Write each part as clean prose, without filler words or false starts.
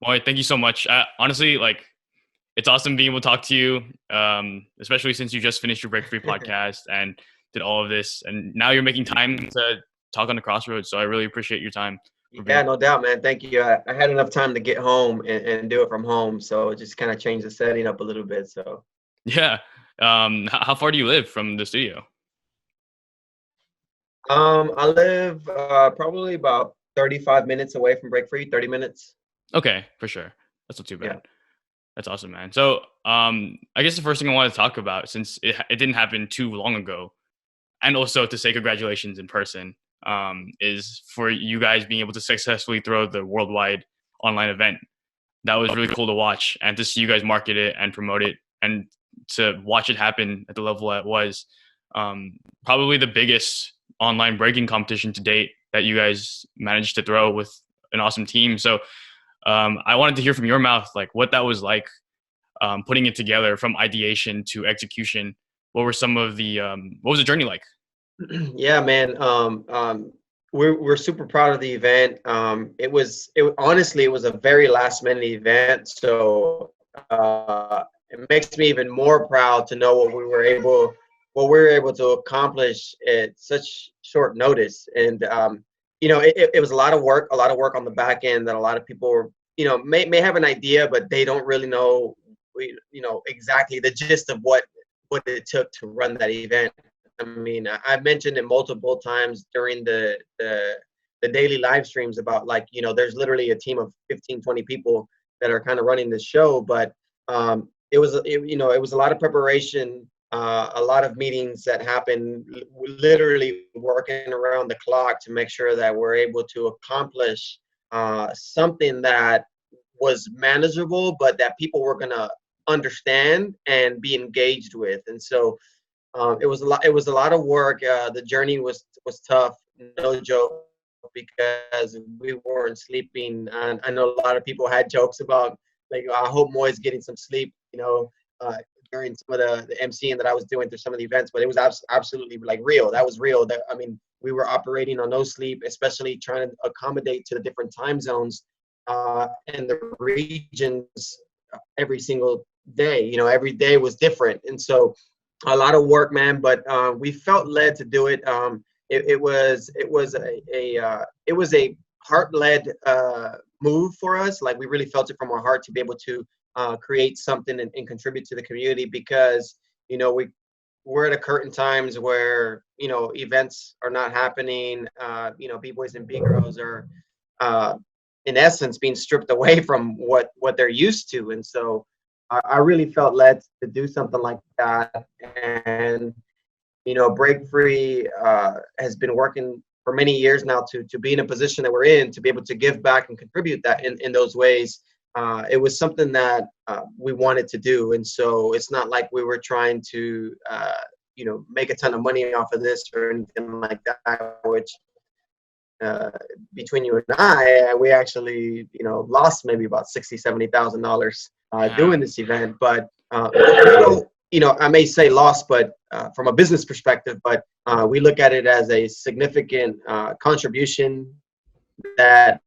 Well, thank you so much. Honestly, like it's awesome being able to talk to you, especially since you just finished your Break Free podcast and did all of this, and now you're making time to talk on the Crossroads. So I really appreciate your time for being. Yeah, no doubt, man. Thank you. I had enough time to get home and do it from home, so it just kind of changed the setting up a little bit. So, Yeah. How far do you live from the studio? I live probably about 35 minutes away from Break Free. 30 minutes. Okay, for sure. That's not too Yeah. bad. That's awesome, man. So, I guess the first thing I want to talk about, since it didn't happen too long ago, and also to say congratulations in person, is for you guys being able to successfully throw the worldwide online event. That was really cool to watch, and to see you guys market it and promote it, and to watch it happen at the level that it was. Probably the biggest online breaking competition to date that you guys managed to throw with an awesome team. So I wanted to hear from your mouth, like what that was like, putting it together from ideation to execution. What were some of the what was the journey like? Yeah, man. We're super proud of the event. Honestly, it was a very last minute event, so it makes me even more proud to know what we were able to accomplish at such short notice. And it was a lot of work on the back end that a lot of people were, may have an idea, but they don't really know, exactly the gist of what it took to run that event. I mean, I've mentioned it multiple times during the daily live streams about, like, there's literally a team of 15, 20 people that are kind of running this show. But it was a lot of preparation, a lot of meetings that happened, literally working around the clock to make sure that we're able to accomplish something that was manageable, but that people were going to understand and be engaged with. And so it was a lot. It was a lot of work. The journey was tough, no joke, because we weren't sleeping. And I know a lot of people had jokes about, like, I hope Moy's getting some sleep, uh, during some of the MCing that I was doing through some of the events. But it was absolutely, like, real. That was real. That, I mean, we were operating on no sleep, especially trying to accommodate to the different time zones and the regions every single day. Every day was different, and so a lot of work, man. But we felt led to do it. It was a heart-led move for us. Like, we really felt it from our heart to be able to create something and contribute to the community, because we're at a current times where events are not happening. B-boys and B-girls are in essence being stripped away from what they're used to. And so I really felt led to do something like that. And Break Free has been working for many years now to be in a position that we're in, to be able to give back and contribute that in those ways. It was something that we wanted to do. And so it's not like we were trying to make a ton of money off of this or anything like that, which between you and we actually, lost maybe about $60,000-$70,000 doing Damn. this event. But I may say lost, but from a business perspective, but we look at it as a significant contribution that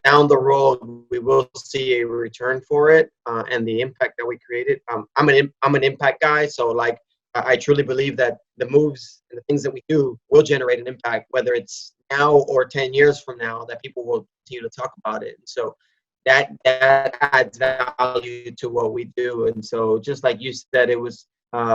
down the road we will see a return for it, and the impact that we created. I'm an impact guy, so, like, I truly believe that the moves and the things that we do will generate an impact, whether it's now or 10 years from now, that people will continue to talk about it. And so that adds value to what we do. And so, just like you said, it was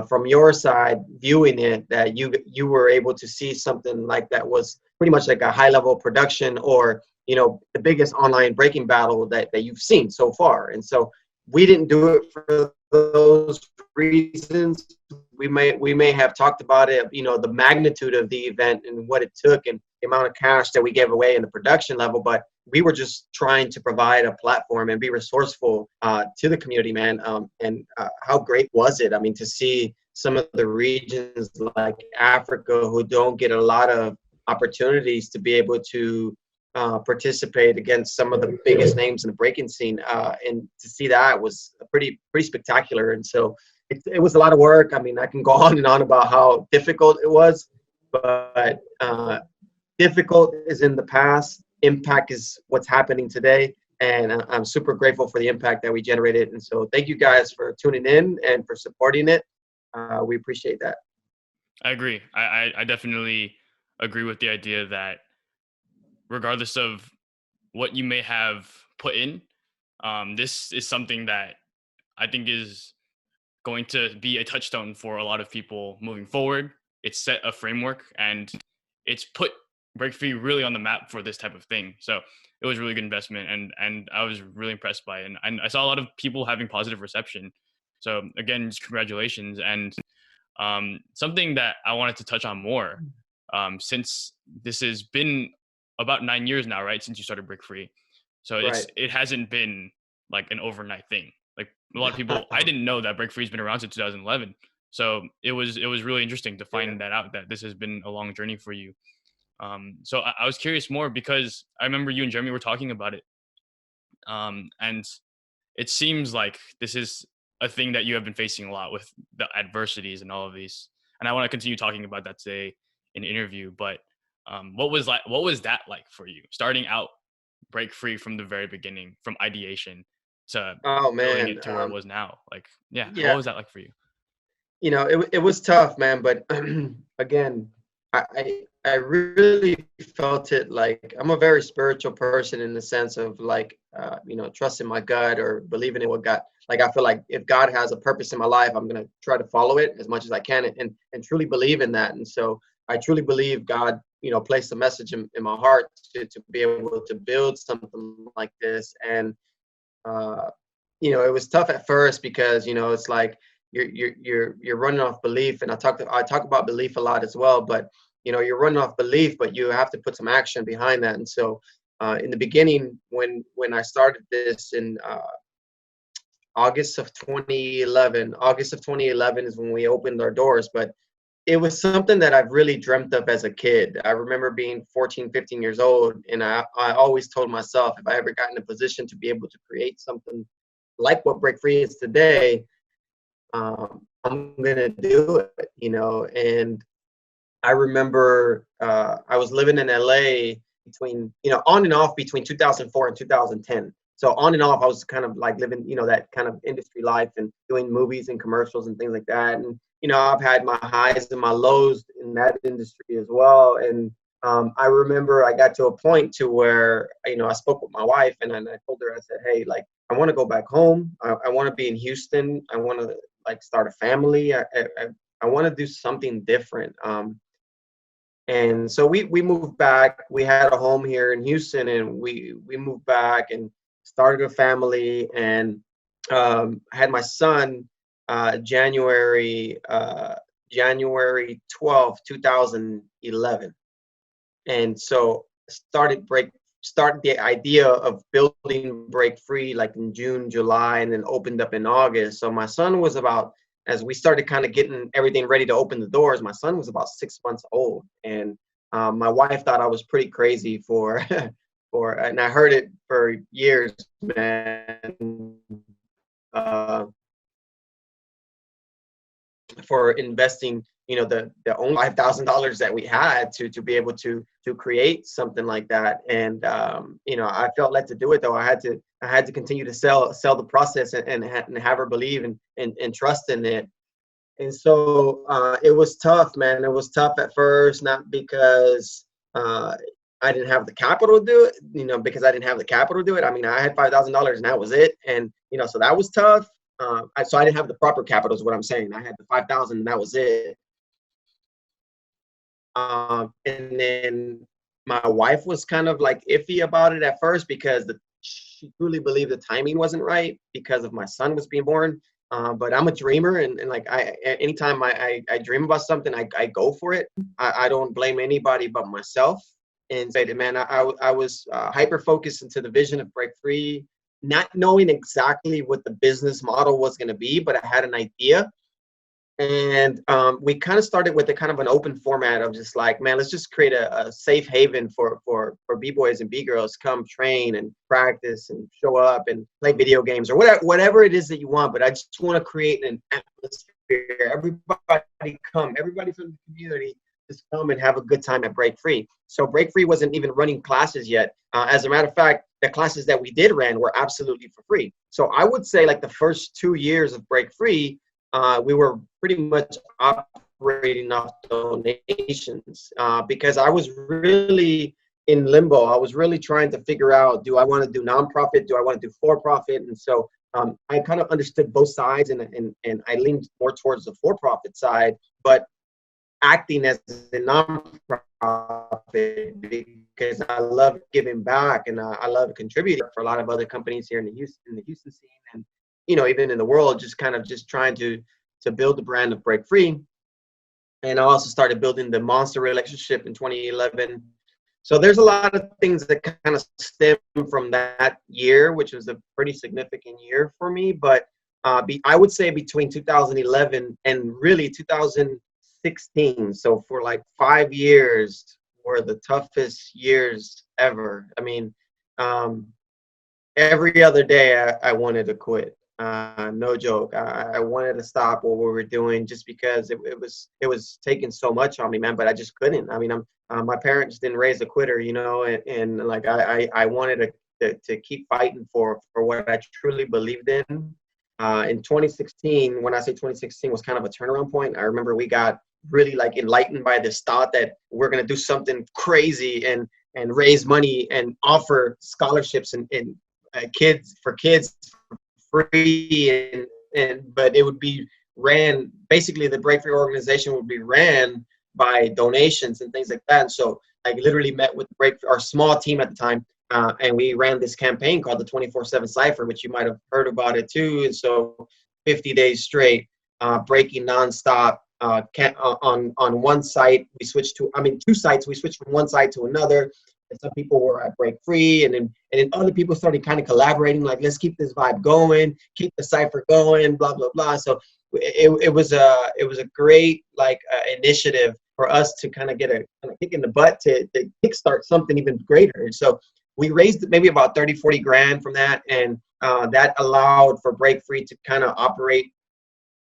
from your side viewing it, that you were able to see something like that was pretty much like a high level production, or the biggest online breaking battle that you've seen so far. And so we didn't do it for those reasons. We may have talked about it, the magnitude of the event and what it took and the amount of cash that we gave away in the production level, but we were just trying to provide a platform and be resourceful to the community, man. And how great was it? I mean, to see some of the regions like Africa, who don't get a lot of opportunities to be able to participate against some of the biggest names in the breaking scene, and to see that was pretty spectacular. And so it was a lot of work. I mean, I can go on and on about how difficult it was, but difficult is in the past. Impact is what's happening today. And I'm super grateful for the impact that we generated. And so thank you guys for tuning in and for supporting it. We appreciate that. I agree. I definitely agree with the idea that regardless of what you may have put in, this is something that I think is going to be a touchstone for a lot of people moving forward. It's set a framework and it's put Break Free really on the map for this type of thing. So it was a really good investment, and I was really impressed by it. And I saw a lot of people having positive reception. So again, just congratulations. And something that I wanted to touch on more, since this has been about 9 years now, right? Since you started Break Free. So Right. it hasn't been like an overnight thing. Like a lot of people, I didn't know that Break Free's been around since 2011. So it was really interesting to Yeah. find that out, that this has been a long journey for you. So I was curious more because I remember you and Jeremy were talking about it. And it seems like this is a thing that you have been facing a lot with the adversities and all of these. And I want to continue talking about that today in the interview. But what was that like for you, starting out Break Free from the very beginning, from ideation to Oh building man. it to where it was now? Like, yeah, what Yeah. was that like for you? It was tough, man. But again, I really felt it. Like, I'm a very spiritual person in the sense of like, trusting my gut or believing in what God. Like, I feel like if God has a purpose in my life, I'm gonna try to follow it as much as I can, and truly believe in that. And so I truly believe God, placed a message in my heart to be able to build something like this. And uh, it was tough at first because it's like you're running off belief, and I talk about belief a lot as well. But you're running off belief, but you have to put some action behind that. And so in the beginning, when I started this in August of 2011 is when we opened our doors. But it was something that I've really dreamt of as a kid. I remember being 14, 15 years old, and I always told myself if I ever got in a position to be able to create something like what Break Free is today, I'm gonna do it. And I remember I was living in LA between, on and off between 2004 and 2010. So on and off, I was kind of like living, that kind of industry life and doing movies and commercials and things like that. And, I've had my highs and my lows in that industry as well. And I remember I got to a point to where, I spoke with my wife, and I told her, I said, hey, like, I want to go back home. I want to be in Houston. I want to like start a family. I want to do something different. And so we moved back. We had a home here in Houston, and we moved back and started a family, and had my son January 12th, 2011. And so started the idea of building Break Free like in June, July, and then opened up in August. So my son was about, as we started kind of getting everything ready to open the doors, my son was about 6 months old. And my wife thought I was pretty crazy for, and I heard it for years, man, for investing, the only $5,000 that we had to be able to create something like that. And I felt led to do it though. I had to continue to sell the process, and have her believe and trust in it. And so it was tough, man. It was tough at first, not because I didn't have the capital to do it, because I didn't have the capital to do it. I mean, I had $5,000 and that was it. And, so that was tough. So I didn't have the proper capital is what I'm saying. I had the 5,000 and that was it. And then my wife was kind of like iffy about it at first because she truly believed the timing wasn't right because of my son was being born. But I'm a dreamer, and like anytime I dream about something, I go for it. I don't blame anybody but myself. And say, man, I was hyper focused into the vision of Break Free, not knowing exactly what the business model was going to be, but I had an idea. And we kind of started with a kind of an open format of just like, man, let's just create a safe haven for B-boys and B-girls, come train and practice and show up and play video games or whatever it is that you want. But I just want to create an atmosphere. Everybody from the community just come and have a good time at Break Free. So Break Free wasn't even running classes yet. As a matter of fact, the classes that we did ran were absolutely for free. So I would say like the first 2 years of Break Free, we were pretty much operating off donations because I was really in limbo. I was really trying to figure out, do I want to do nonprofit? Do I want to do for-profit? And so I kind of understood both sides, and I leaned more towards the for-profit side, but acting as a nonprofit because I love giving back and I love contributing for a lot of other companies here in the Houston scene, and even in the world, just trying to build the brand of Break Free. And I also started building the Monster relationship in 2011. So there's a lot of things that kind of stem from that year, which was a pretty significant year for me. But I would say between 2011 and really 2016, so for like 5 years, were the toughest years ever. I mean, every other day I wanted to quit. No joke. I wanted to stop what we were doing just because it was taking so much on me, man. But I just couldn't. I mean, my parents didn't raise a quitter, and like I wanted to keep fighting for what I truly believed in. In 2016, when I say 2016 was kind of a turnaround point, I remember we got really like enlightened by this thought that we're gonna do something crazy and raise money and offer scholarships and kids for free, but it would be ran, basically the Break Free organization would be ran by donations and things like that. And so I literally met with our small team at the time, and we ran this campaign called the 24/7 Cypher, which you might have heard about it too. And so 50 days straight, breaking nonstop. On one site, we switched to, two sites, we switched from one site to another. And some people were at Break Free, and then other people started kind of collaborating, like, let's keep this vibe going, keep the cipher going, blah, blah, blah. So it was a great initiative for us to kind of get a kick in the butt to kickstart something even greater. And so we raised maybe about 30, 40 grand from that. And that allowed for Break Free to kind of operate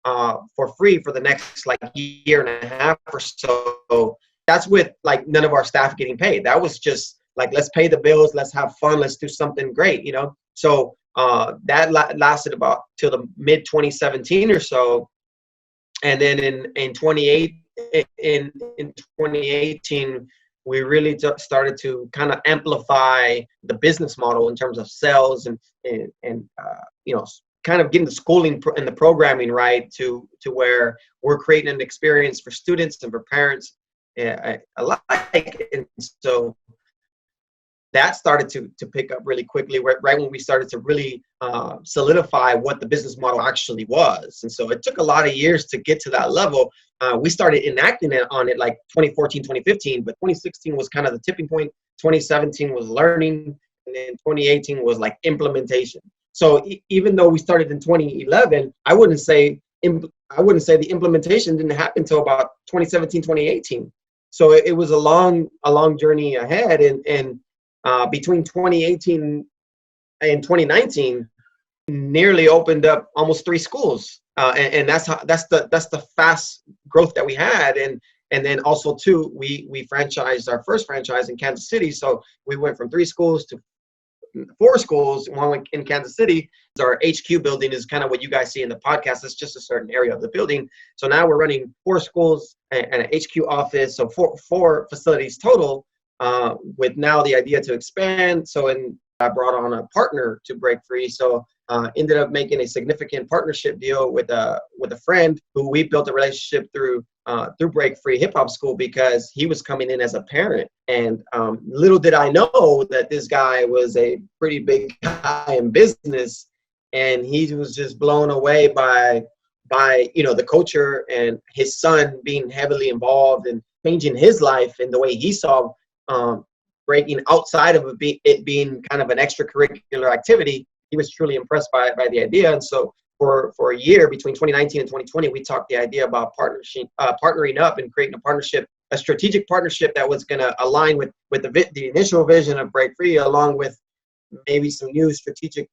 for free for the next year and a half or so. That's with none of our staff getting paid. That was just let's pay the bills, let's have fun, let's do something great, So that lasted about till the mid 2017 or so. And then in 2018, we really started to kind of amplify the business model in terms of sales and kind of getting the schooling and the programming right to where we're creating an experience for students and for parents alike. And so that started to pick up really quickly, right when we started to really solidify what the business model actually was. And so it took a lot of years to get to that level. We started enacting on it 2014, 2015, but 2016 was kind of the tipping point. 2017 was learning, and then 2018 was implementation. So even though we started in 2011, I wouldn't say the implementation didn't happen until about 2017, 2018. So it was a long journey ahead, and between 2018 and 2019, nearly opened up almost 3 schools, and that's the fast growth that we had, and then also too, we franchised our first franchise in Kansas City, so we went from 3 schools to 4 schools, one in Kansas City. Our HQ building is kind of what you guys see in the podcast. It's just a certain area of the building. So now we're running 4 schools and an HQ office, so four facilities total, with now the idea to expand. So I brought on a partner to Break Free. So ended up making a significant partnership deal with a friend who we built a relationship through Break Free Hip Hop School, because he was coming in as a parent. And little did I know that this guy was a pretty big guy in business, and he was just blown away by the culture and his son being heavily involved and changing his life and the way he saw breaking outside of it being kind of an extracurricular activity. He was truly impressed by the idea. And so for a year between 2019 and 2020, we talked the idea about partnering up and creating a partnership, a strategic partnership that was going to align with the initial vision of Break Free, along with maybe some new strategic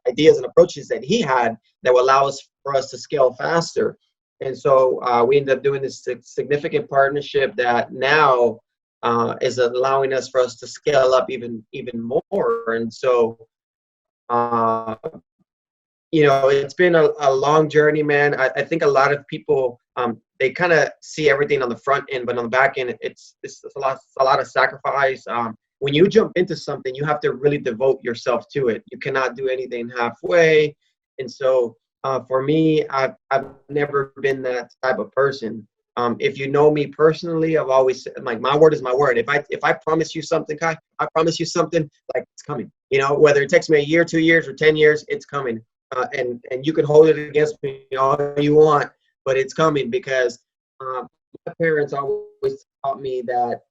ideas and approaches that he had that will allow for us to scale faster. And so we ended up doing this significant partnership that now is allowing us for us to scale up even more. And so, it's been a long journey, man. I think a lot of people they kind of see everything on the front end, but on the back end, it's a lot of sacrifice. When you jump into something, you have to really devote yourself to it. You cannot do anything halfway. And so for me, I've never been that type of person. If you know me personally, I've always said, like, my word is my word. If I promise you something, Kai, I promise you something, like, it's coming. Whether it takes me a year, 2 years, or 10 years, it's coming. And you can hold it against me all you want, but it's coming, because my parents always taught me that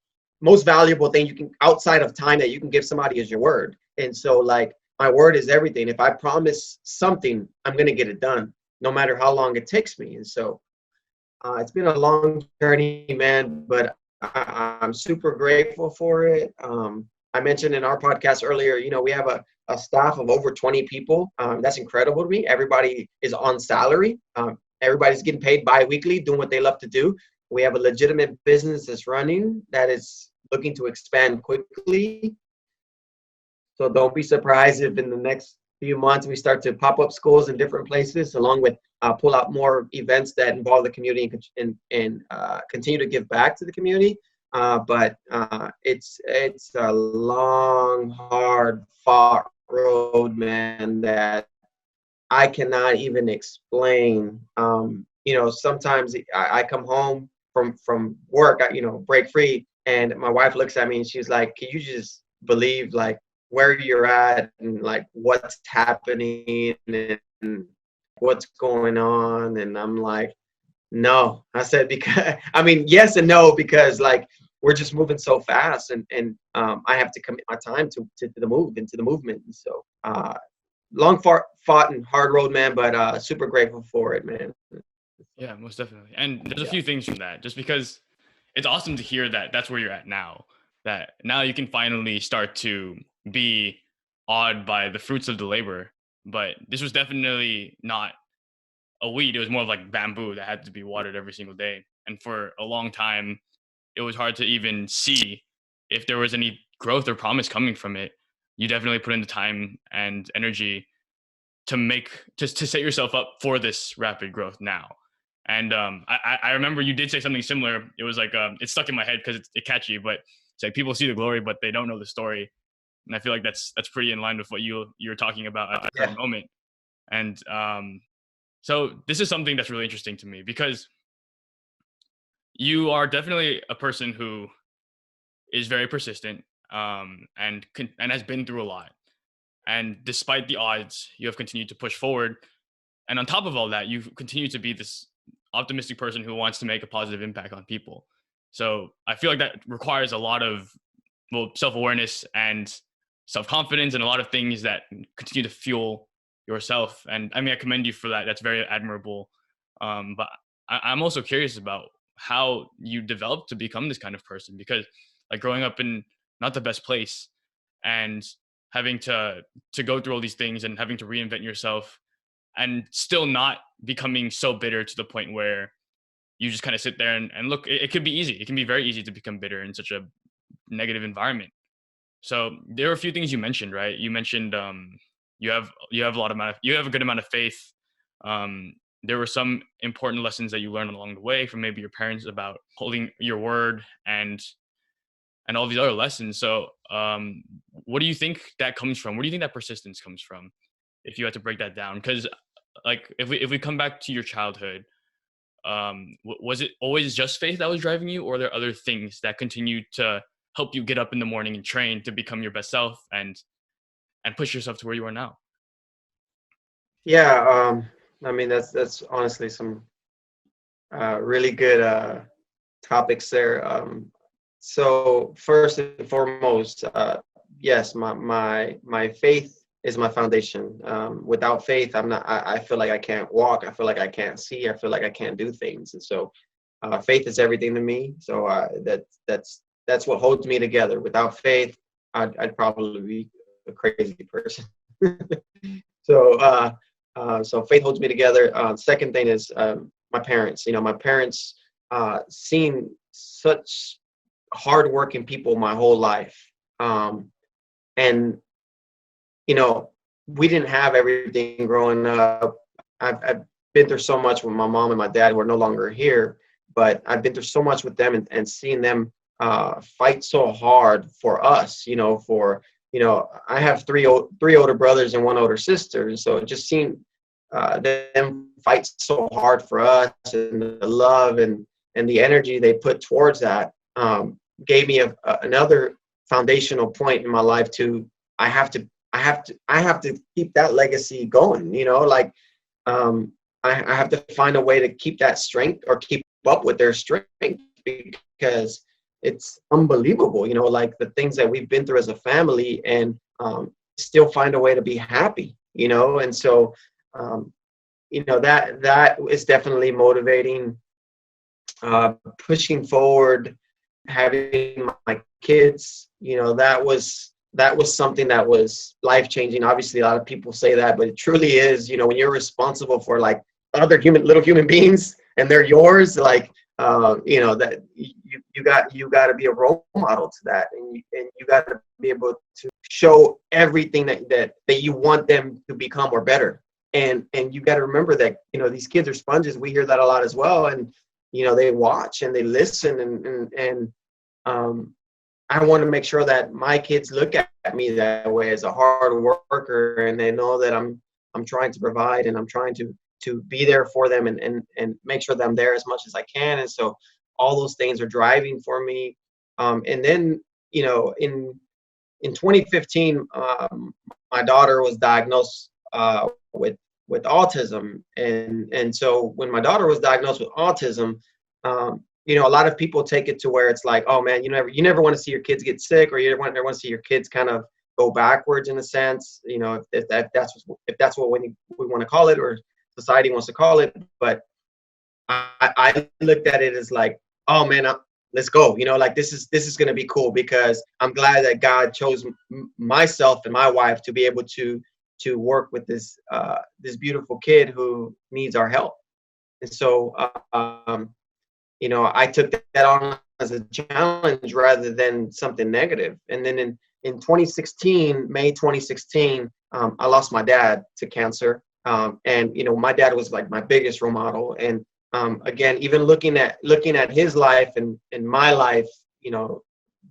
most valuable thing you can, outside of time, that you can give somebody is your word. And so, like, my word is everything. If I promise something, I'm going to get it done, no matter how long it takes me. And so it's been a long journey, man, but I'm super grateful for it. I mentioned in our podcast earlier, we have a staff of over 20 people. That's incredible to me. Everybody is on salary. Everybody's getting paid bi-weekly, doing what they love to do. We have a legitimate business that's running, that is looking to expand quickly. So don't be surprised if in the next few months we start to pop up schools in different places, along with pull out more events that involve the community and continue to give back to the community. But it's a long, hard fought road, man, that I cannot even explain. Sometimes I come home from work, break free, and my wife looks at me and she's like, "Can you just believe, like, where you're at, and like what's happening and what's going on?" And I'm like, "No." I said, because yes and no, because, like, we're just moving so fast, and I have to commit my time to the move, into the movement. And so long fought and hard road, man, but super grateful for it, man. Yeah, most definitely. And there's a Yeah. few things from that, just because it's awesome to hear that that's where you're at now. That now you can finally start to be awed by the fruits of the labor. But this was definitely not a weed. It was more of like bamboo that had to be watered every single day. And for a long time, it was hard to even see if there was any growth or promise coming from it. You definitely put in the time and energy to make to set yourself up for this rapid growth now. And I remember you did say something similar. It was like it stuck in my head because it's catchy, but it's like people see the glory, but they don't know the story. And I feel like that's pretty in line with what you're talking about at the Yeah. current moment. And so this is something that's really interesting to me, because you are definitely a person who is very persistent, and has been through a lot. And despite the odds, you have continued to push forward. And on top of all that, you continue to be this optimistic person who wants to make a positive impact on people. So I feel like that requires a lot of, well, self-awareness and self-confidence, and a lot of things that continue to fuel yourself. And I commend you for that. That's very admirable. But I'm also curious about how you developed to become this kind of person, because, like, growing up in not the best place, and having to go through all these things, and having to reinvent yourself, and still not becoming so bitter to the point where you just kind of sit there and look, it could be easy. It can be very easy to become bitter in such a negative environment. So there are a few things you mentioned, right? You mentioned you have you have a good amount of faith. There were some important lessons that you learned along the way from maybe your parents about holding your word, and all these other lessons. So what do you think that comes from? Where do you think that persistence comes from, if you had to break that down? Because, like, if we come back to your childhood, was it always just faith that was driving you, or are there other things that continue to help you get up in the morning and train to become your best self, and push yourself to where you are now? Yeah. That's honestly some really good topics there. So first and foremost, yes, my faith is my foundation. Without faith, I'm not. I feel like I can't walk. I feel like I can't see. I feel like I can't do things. And so, faith is everything to me. So that's what holds me together. Without faith, I'd probably be a crazy person. So faith holds me together. Second thing is my parents. You know, my parents seen such hardworking people my whole life, um, and you know, we didn't have everything growing up. I've been through so much with my mom and my dad who are no longer here, but I've been through so much with them, and seeing them fight so hard for us. You know, I have three older brothers and one older sister, so just seeing them fight so hard for us, and the love and the energy they put towards that, gave me another foundational point in my life to I have to I have to keep that legacy going. You know, like I have to find a way to keep that strength or keep up with their strength, because it's unbelievable. You know, like the things that we've been through as a family, and still find a way to be happy. You know, and so you know, that is definitely motivating. Pushing forward, having my kids, you know, that was something that was life changing. Obviously, a lot of people say that, but it truly is. You know, when you're responsible for like other little human beings, and they're yours, like you know, that you got to be a role model to that, and you got to be able to show everything that you want them to become or better. And you got to remember that, you know, these kids are sponges. We hear that a lot as well, and you know, they watch and they listen, and um, I want to make sure that my kids look at me that way, as a hard worker, and they know that I'm trying to provide, and I'm trying to be there for them, and make sure that I'm there as much as I can. And so all those things are driving for me. And then, you know, in 2015, my daughter was diagnosed with autism, and so when my daughter was diagnosed with autism, you know, a lot of people take it to where it's like, oh man, you never want to see your kids get sick, or you never want to see your kids kind of go backwards in a sense, you know, if that's what we want to call it, or society wants to call it. But I looked at it as like, oh man, let's go. You know, like this is going to be cool, because I'm glad that God chose myself and my wife to be able to work with this beautiful kid who needs our help. And so, you know, I took that on as a challenge rather than something negative. And then in 2016, May 2016, I lost my dad to cancer. And you know, my dad was like my biggest role model. And again, even looking at his life and my life, you know,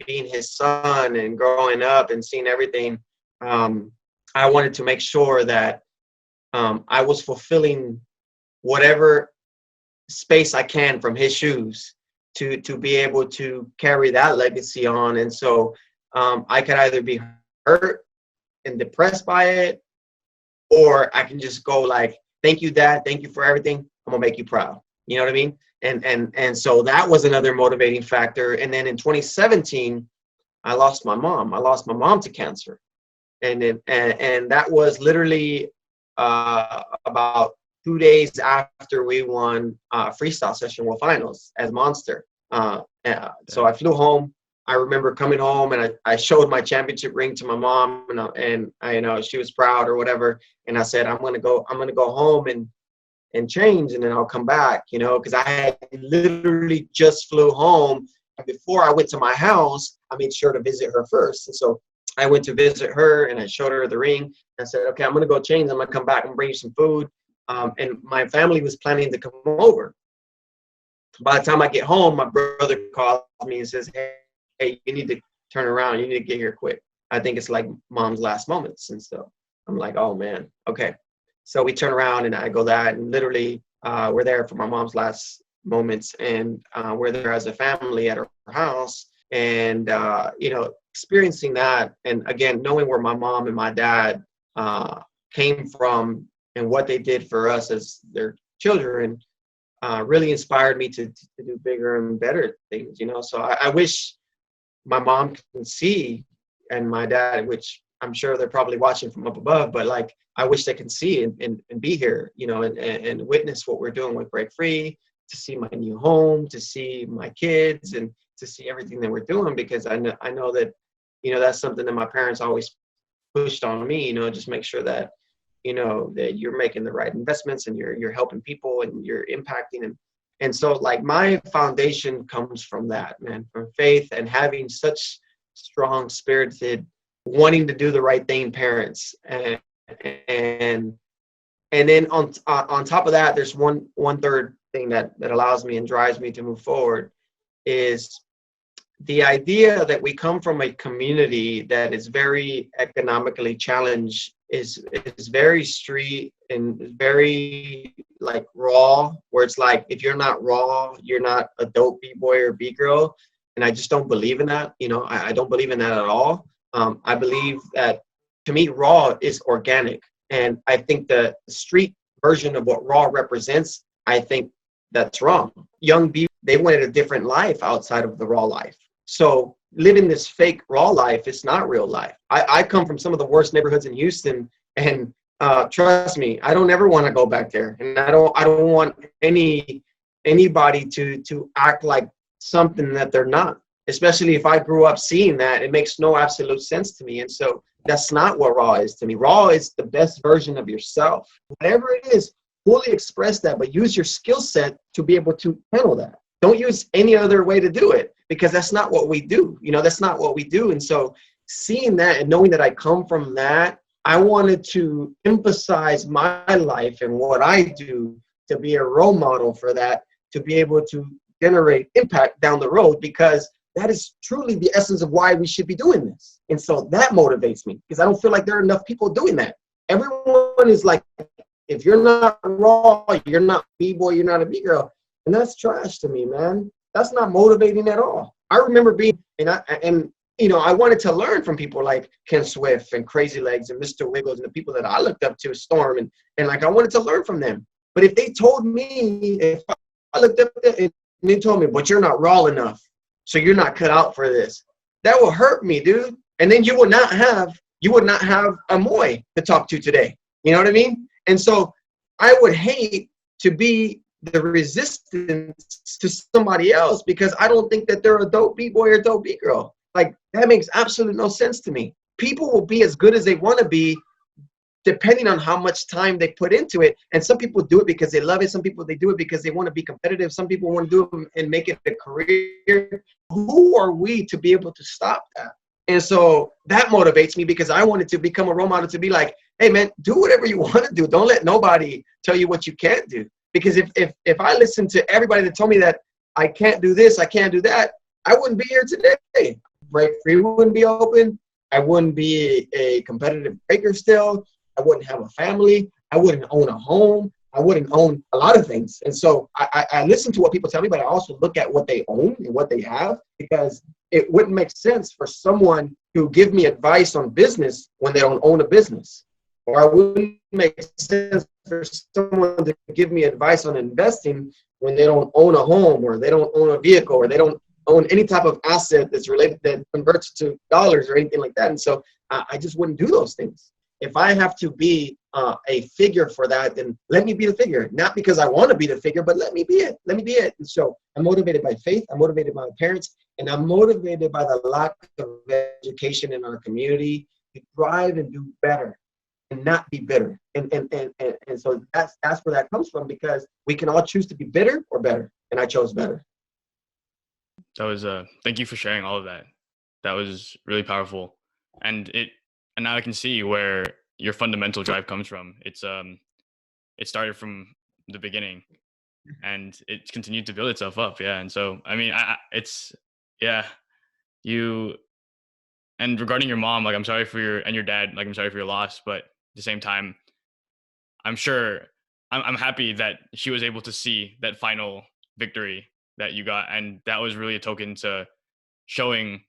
being his son and growing up and seeing everything, I wanted to make sure that I was fulfilling whatever space I can from his shoes to be able to carry that legacy on. And so I could either be hurt and depressed by it, or I can just go like, thank you, Dad, thank you for everything, I'm gonna make you proud. You know what I mean? And so that was another motivating factor. And then in 2017, I lost my mom to cancer. And that was literally about 2 days after we won freestyle session world finals as Monster. So I flew home. I remember coming home, and I showed my championship ring to my mom, and I, you know, she was proud or whatever. And I said, I'm gonna go home and change, and then I'll come back, you know, because I had literally just flew home. And before I went to my house, I made sure to visit her first. And so I went to visit her, and I showed her the ring. I said, okay, I'm gonna go change. I'm gonna come back and bring you some food. And my family was planning to come over. By the time I get home, my brother calls me and says, hey, you need to turn around. You need to get here quick. I think it's like mom's last moments. And so I'm like, oh man, okay. So we turn around, and I go that, and literally we're there for my mom's last moments, and we're there as a family at her house. And you know, experiencing that, and again, knowing where my mom and my dad came from and what they did for us as their children, really inspired me to do bigger and better things, you know. So I wish my mom can see, and my dad, which I'm sure they're probably watching from up above, but like, I wish they can see and be here, you know, and witness what we're doing with Break Free, to see my new home, to see my kids, and to see everything that we're doing, because I know that, you know, that's something that my parents always pushed on me, you know, just make sure that you know, that you're making the right investments and you're helping people and you're impacting. And so like my foundation comes from that, man, from faith and having such strong spirited, wanting to do the right thing parents. And and then on top of that, there's one third thing that allows me and drives me to move forward is the idea that we come from a community that is very economically challenged, is very street and very like raw, where it's like if you're not raw, you're not a dope b-boy or b-girl. And I just don't believe in that. You know, I don't believe in that at all. I believe that, to me, raw is organic. And I think the street version of what raw represents, I think that's wrong. Young B, they wanted a different life outside of the raw life. So living this fake raw life is not real life. I come from some of the worst neighborhoods in Houston, and trust me, I don't ever want to go back there, and I don't want anybody to act like something that they're not. Especially if I grew up seeing that, it makes no absolute sense to me. And so that's not what raw is to me. Raw is the best version of yourself. Whatever it is, fully express that, but use your skill set to be able to handle that. Don't use any other way to do it, because that's not what we do. You know, that's not what we do. And so seeing that and knowing that I come from that, I wanted to emphasize my life and what I do to be a role model for that, to be able to generate impact down the road, because that is truly the essence of why we should be doing this. And so that motivates me, because I don't feel like there are enough people doing that. Everyone is like, if you're not raw, you're not B-boy, you're not a B-girl. And that's trash to me, man. That's not motivating at all. I remember being, and you know, I wanted to learn from people like Ken Swift and Crazy Legs and Mr. Wiggles and the people that I looked up to, Storm, and like I wanted to learn from them. But if they told me, if I looked up at them and they told me, but you're not raw enough, so you're not cut out for this, that will hurt me, dude. And then you would not have a Moy to talk to today. You know what I mean? And so I would hate to be the resistance to somebody else because I don't think that they're a dope B-boy or dope B-girl. Like, that makes absolutely no sense to me. People will be as good as they want to be depending on how much time they put into it. And some people do it because they love it. Some people, they do it because they want to be competitive. Some people want to do it and make it a career. Who are we to be able to stop that? And so that motivates me, because I wanted to become a role model, to be like, hey, man, do whatever you want to do. Don't let nobody tell you what you can't do. Because if I listened to everybody that told me that I can't do this, I can't do that, I wouldn't be here today. Break Free wouldn't be open. I wouldn't be a competitive breaker still. I wouldn't have a family. I wouldn't own a home. I wouldn't own a lot of things. And so I listen to what people tell me, but I also look at what they own and what they have, because it wouldn't make sense for someone to give me advice on business when they don't own a business. Or it wouldn't make sense for someone to give me advice on investing when they don't own a home, or they don't own a vehicle, or they don't own any type of asset that's related, that converts to dollars or anything like that. And so I just wouldn't do those things. If I have to be a figure for that, then let me be the figure. Not because I want to be the figure, but let me be it. Let me be it. And so I'm motivated by faith. I'm motivated by my parents. And I'm motivated by the lack of education in our community to thrive and do better and not be bitter. And so that's where that comes from, because we can all choose to be bitter or better. And I chose better. That was thank you for sharing all of that. That was really powerful. And now I can see where your fundamental drive comes from. It started from the beginning and it continued to build itself up. Yeah. And so, I mean, yeah, you, and regarding your mom, like, I'm sorry for your dad, like, I'm sorry for your loss, but at the same time, I'm sure I'm happy that she was able to see that final victory that you got. And that was really a token to showing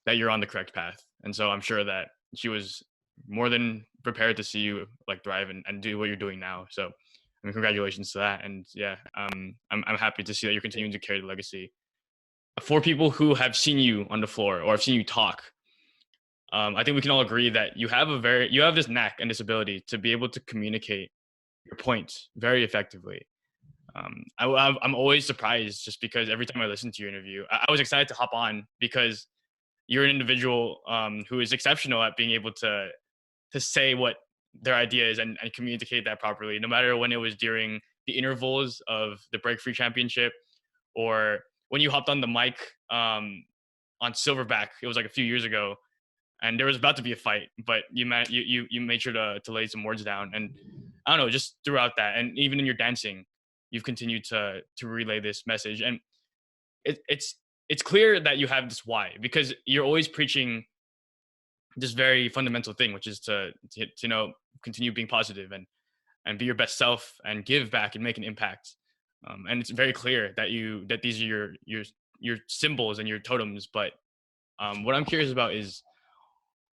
that you're on the correct path. And so I'm sure that she was more than prepared to see you like thrive and do what you're doing now. So, I mean, congratulations to that. And yeah, I'm happy to see that you're continuing to carry the legacy. For people who have seen you on the floor or have seen you talk, I think we can all agree that you have this knack and this ability to be able to communicate your points very effectively. I'm always surprised, just because every time I listen to your interview, I was excited to hop on because you're an individual who is exceptional at being able to say what their ideas and communicate that properly, no matter when it was during the intervals of the Break Free Championship or when you hopped on the mic on Silverback. It was like a few years ago, and there was about to be a fight, but you made sure to lay some words down, and I don't know, just throughout that, and even in your dancing, you've continued to relay this message, and it's clear that you have this why, because you're always preaching this very fundamental thing, which is to continue being positive and be your best self and give back and make an impact. And it's very clear that these are your symbols and your totems. But what I'm curious about is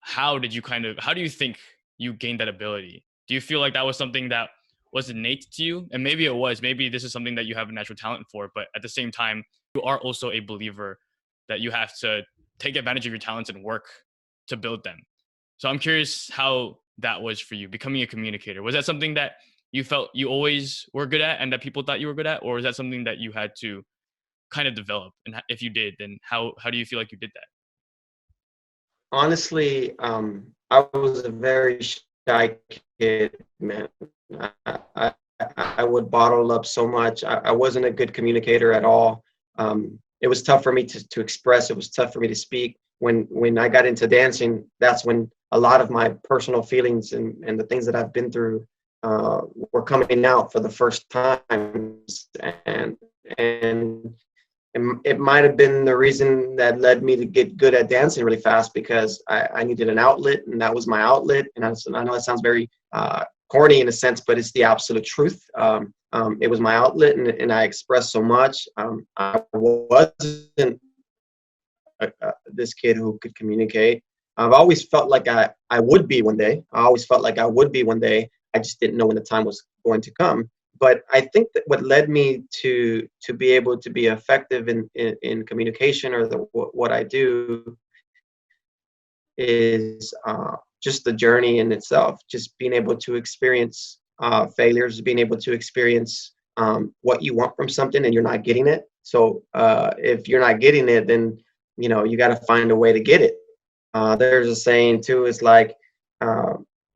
how do you think you gained that ability? Do you feel like that was something that was innate to you? And maybe it was. Maybe this is something that you have a natural talent for. But at the same time, you are also a believer that you have to take advantage of your talents and work to build them. So I'm curious how that was for you, becoming a communicator. Was that something that you felt you always were good at and that people thought you were good at? Or was that something that you had to kind of develop? And if you did, then how do you feel like you did that? Honestly, I was a very shy kid, man. I would bottle up so much. I wasn't a good communicator at all. It was tough for me to express. It was tough for me to speak. When I got into dancing, that's when a lot of my personal feelings and the things that I've been through were coming out for the first time. And it might have been the reason that led me to get good at dancing really fast, because I needed an outlet, and that was my outlet. And I know that sounds very corny in a sense, but it's the absolute truth. It was my outlet, and I expressed so much. I wasn't this kid who could communicate. I've always felt like I would be one day. I always felt like I would be one day. I just didn't know when the time was going to come. But I think that what led me to be able to be effective in communication, or what I do, is just the journey in itself. Just being able to experience failures, being able to experience what you want from something and you're not getting it. So if you're not getting it, then you got to find a way to get it. There's a saying too. It's like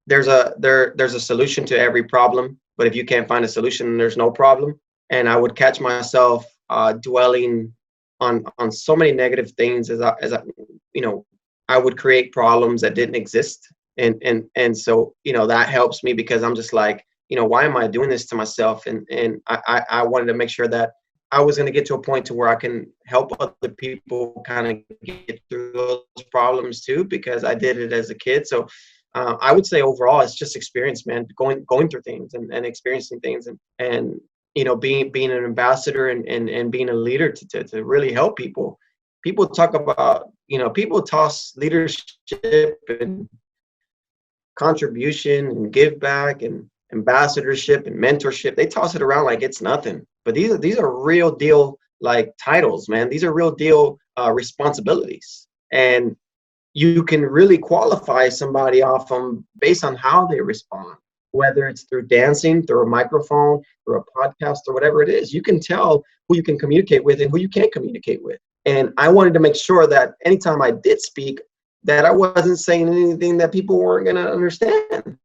there's a solution to every problem, but if you can't find a solution, there's no problem. And I would catch myself dwelling on so many negative things as I would create problems that didn't exist. And so that helps me, because I'm just like, why am I doing this to myself? And I wanted to make sure that I was going to get to a point to where I can help other people kind of get through those problems too, because I did it as a kid. So I would say overall, it's just experience, man, going through things and experiencing things and being an ambassador and being a leader to really help people. People talk about, people toss leadership and contribution and give back and ambassadorship and mentorship. They toss it around like it's nothing. But these are real deal, like, titles, man. These are real deal responsibilities. And you can really qualify somebody off them based on how they respond, whether it's through dancing, through a microphone, through a podcast, or whatever it is. You can tell who you can communicate with and who you can't communicate with. And I wanted to make sure that anytime I did speak, that I wasn't saying anything that people weren't going to understand.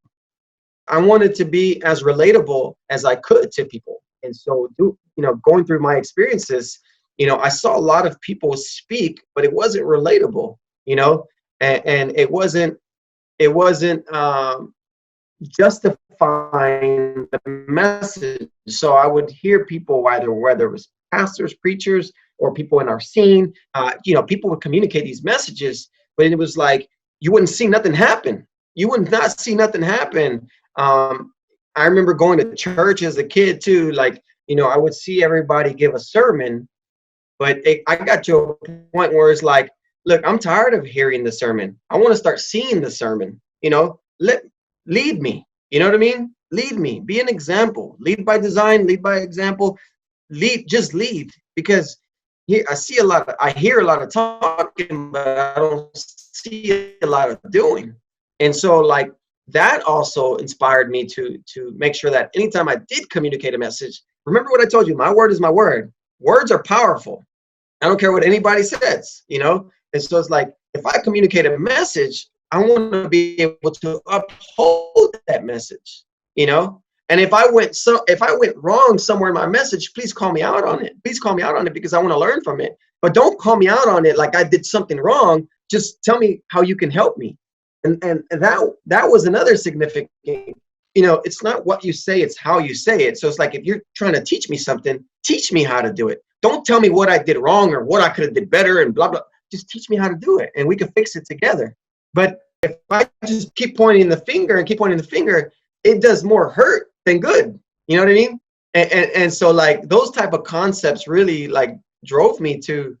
I wanted to be as relatable as I could to people. And so, going through my experiences, I saw a lot of people speak, but it wasn't relatable, and it wasn't justifying the message. So I would hear people, whether it was pastors, preachers, or people in our scene, people would communicate these messages, but it was like you wouldn't see nothing happen. You would not see nothing happen. I remember going to church as a kid too. Like, I would see everybody give a sermon, but I got to a point where it's like, look, I'm tired of hearing the sermon. I want to start seeing the sermon. Lead me. You know what I mean? Lead me. Be an example. Lead by design. Lead by example. Just lead. Because I hear a lot of talking, but I don't see a lot of doing. And so, like, that also inspired me to make sure that anytime I did communicate a message, remember what I told you, my word is my word. Words are powerful. I don't care what anybody says, And so it's like, if I communicate a message, I want to be able to uphold that message, you know? And if I went wrong somewhere in my message, please call me out on it. Please call me out on it because I want to learn from it. But don't call me out on it like I did something wrong. Just tell me how you can help me. And that was another significant, it's not what you say, it's how you say it. So it's like, if you're trying to teach me something, teach me how to do it. Don't tell me what I did wrong or what I could have did better and blah blah. Just teach me how to do it and we can fix it together. But if I just keep pointing the finger and keep pointing the finger, it does more hurt than good. You know what I mean? And so like those type of concepts really like drove me to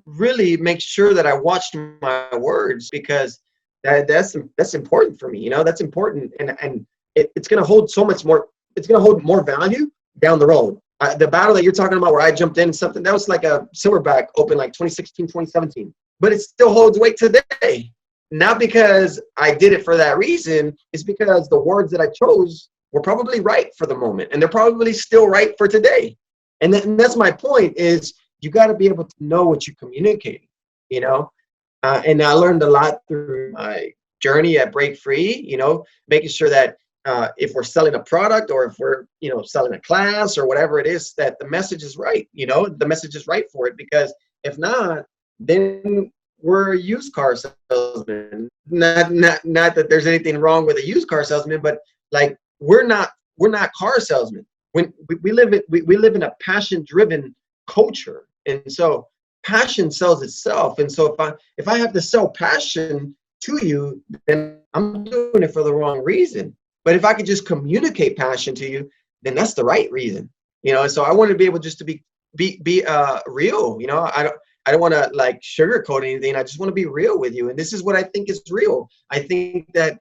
really make sure that I watched my words, because that's important for me. That's important, and it's going to hold so much more. It's going to hold more value down the road. The battle that you're talking about where I jumped in and something, that was like a Silverback Open, like 2016, 2017. But it still holds weight today. Not because I did it for that reason. It's because the words that I chose were probably right for the moment. And they're probably still right for today. And that's my point, is you got to be able to know what you're communicating, and I learned a lot through my journey at Break Free, making sure that if we're selling a product or if we're, selling a class or whatever it is, that the message is right, the message is right for it. Because if not, then we're a used car salesman. Not that there's anything wrong with a used car salesman, but like we're not car salesmen. When we live in a passion-driven culture, and so passion sells itself. And so if I have to sell passion to you, then I'm doing it for the wrong reason. But if I could just communicate passion to you, then that's the right reason. And so I want to be able just to be real. I don't want to like sugarcoat anything. I just want to be real with you. And this is what I think is real. I think that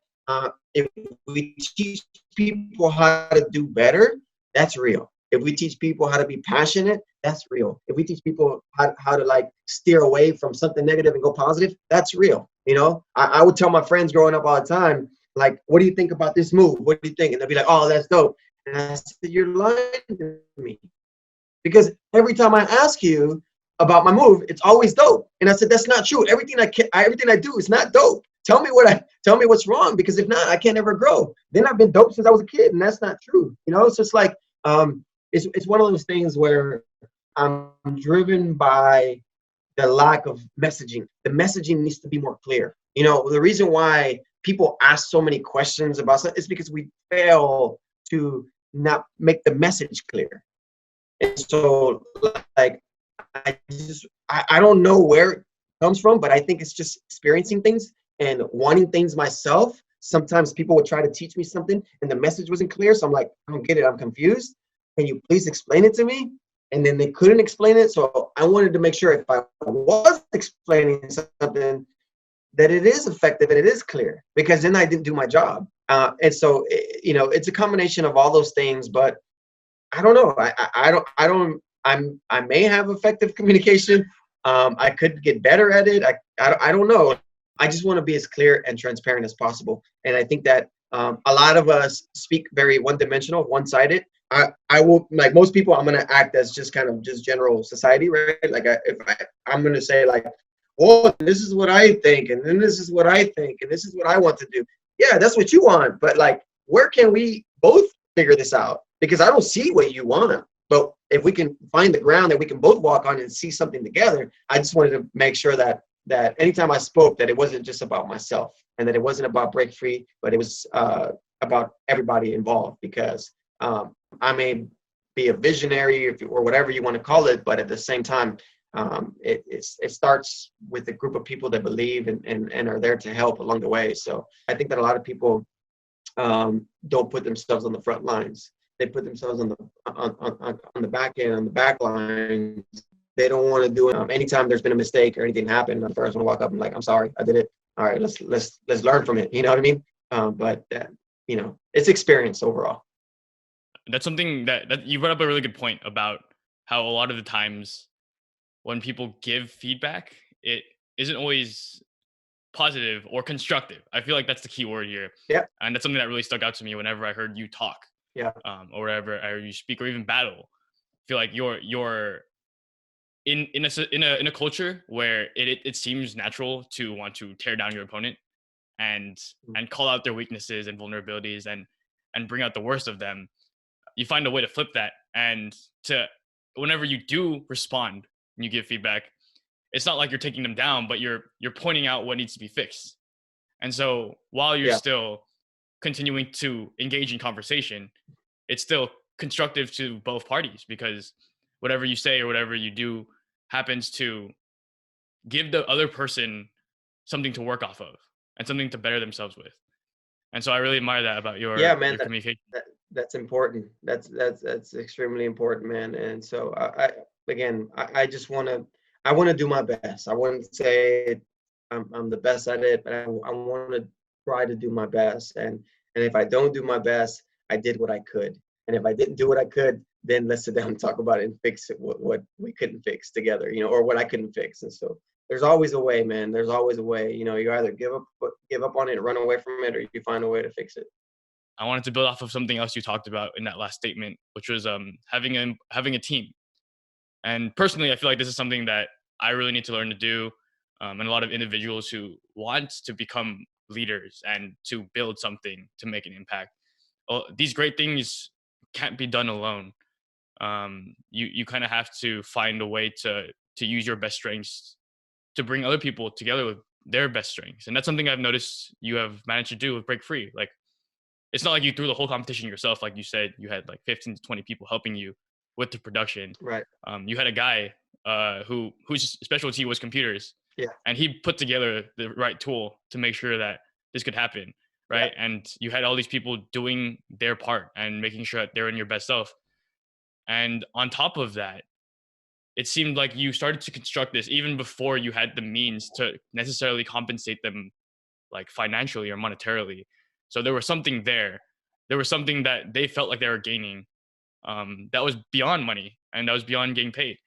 if we teach people how to do better, that's real. If we teach people how to be passionate, that's real. If we teach people how to like steer away from something negative and go positive, that's real. I would tell my friends growing up all the time, like, what do you think about this move? What do you think? And they'll be like, oh, that's dope. And I said, you're lying to me. Because every time I ask you about my move, it's always dope. And I said, that's not true. Everything I do is not dope. Tell me what's wrong, because if not, I can't ever grow. Then I've been dope since I was a kid, and that's not true. So it's like it's one of those things where I'm driven by the lack of messaging. The messaging needs to be more clear. The reason why people ask so many questions about something is because we fail to not make the message clear. And so like I don't know where it comes from, but I think it's just experiencing things and wanting things myself. Sometimes people would try to teach me something and the message wasn't clear. So I'm like, I don't get it. I'm confused. Can you please explain it to me? And then they couldn't explain it. So I wanted to make sure if I was explaining something, that it is effective and it is clear, because then I didn't do my job. And so, it's a combination of all those things, but I don't know. I may have effective communication. I could get better at it. I don't know. I just want to be as clear and transparent as possible. And I think that a lot of us speak very one-dimensional, one-sided. I will, like most people, I'm going to act as just kind of just general society, right? Like I'm going to say like, oh, this is what I think, and then this is what I think, and this is what I want to do. Yeah, that's what you want. But like, where can we both figure this out? Because I don't see what you want. But if we can find the ground that we can both walk on and see something together, I just wanted to make sure that anytime I spoke, that it wasn't just about myself and that it wasn't about Break Free, but it was about everybody involved. Because I may be a visionary or whatever you want to call it, but at the same time, it starts with a group of people that believe and are there to help along the way. So I think that a lot of people don't put themselves on the front lines. They put themselves on the back end, on the back line. They don't want to do it. Anytime there's been a mistake or anything happened, I'm the first one to walk up and like, I'm sorry, I did it. All right, let's learn from it. You know what I mean? But it's experience overall. That's something that you brought up a really good point about how a lot of the times when people give feedback, it isn't always positive or constructive. I feel like that's the key word here. Yeah. And that's something that really stuck out to me whenever I heard you talk. Yeah. Or wherever I heard you speak or even battle. I feel like you're in a culture where it seems natural to want to tear down your opponent and call out their weaknesses and vulnerabilities and bring out the worst of them, you find a way to flip that. And to whenever you do respond and you give feedback, it's not like you're taking them down, but you're pointing out what needs to be fixed. And so while you're Yeah. still continuing to engage in conversation, it's still constructive to both parties, because whatever you say or whatever you do happens to give the other person something to work off of and something to better themselves with. And so I really admire that about Yeah, your man. communication. That's important. That's extremely important, man. And so I again, I just I want to do my best. I wouldn't say I'm the best at it, but I want to try to do my best. And if I don't do my best, I did what I could. And if I didn't do what I could, then let's sit down and talk about it and fix it. What we couldn't fix together, or what I couldn't fix. And so there's always a way, man. There's always a way. You either give up on it, run away from it, or you find a way to fix it. I wanted to build off of something else you talked about in that last statement, which was having a team. And personally, I feel like this is something that I really need to learn to do, and a lot of individuals who want to become leaders and to build something to make an impact. Well, these great things can't be done alone. You kind of have to find a way to use your best strengths to bring other people together with their best strengths, and that's something I've noticed you have managed to do with Break Free. Like, it's not like you threw the whole competition yourself. Like you said, you had like 15 to 20 people helping you with the production. Right. You had a guy whose specialty was computers. Yeah. And he put together the right tool to make sure that this could happen. Right. Yeah. And you had all these people doing their part and making sure that they're in your best self. And on top of that, it seemed like you started to construct this even before you had the means to necessarily compensate them, like financially or monetarily. So there was something there. There was something that they felt like they were gaining, that was beyond money and that was beyond getting paid.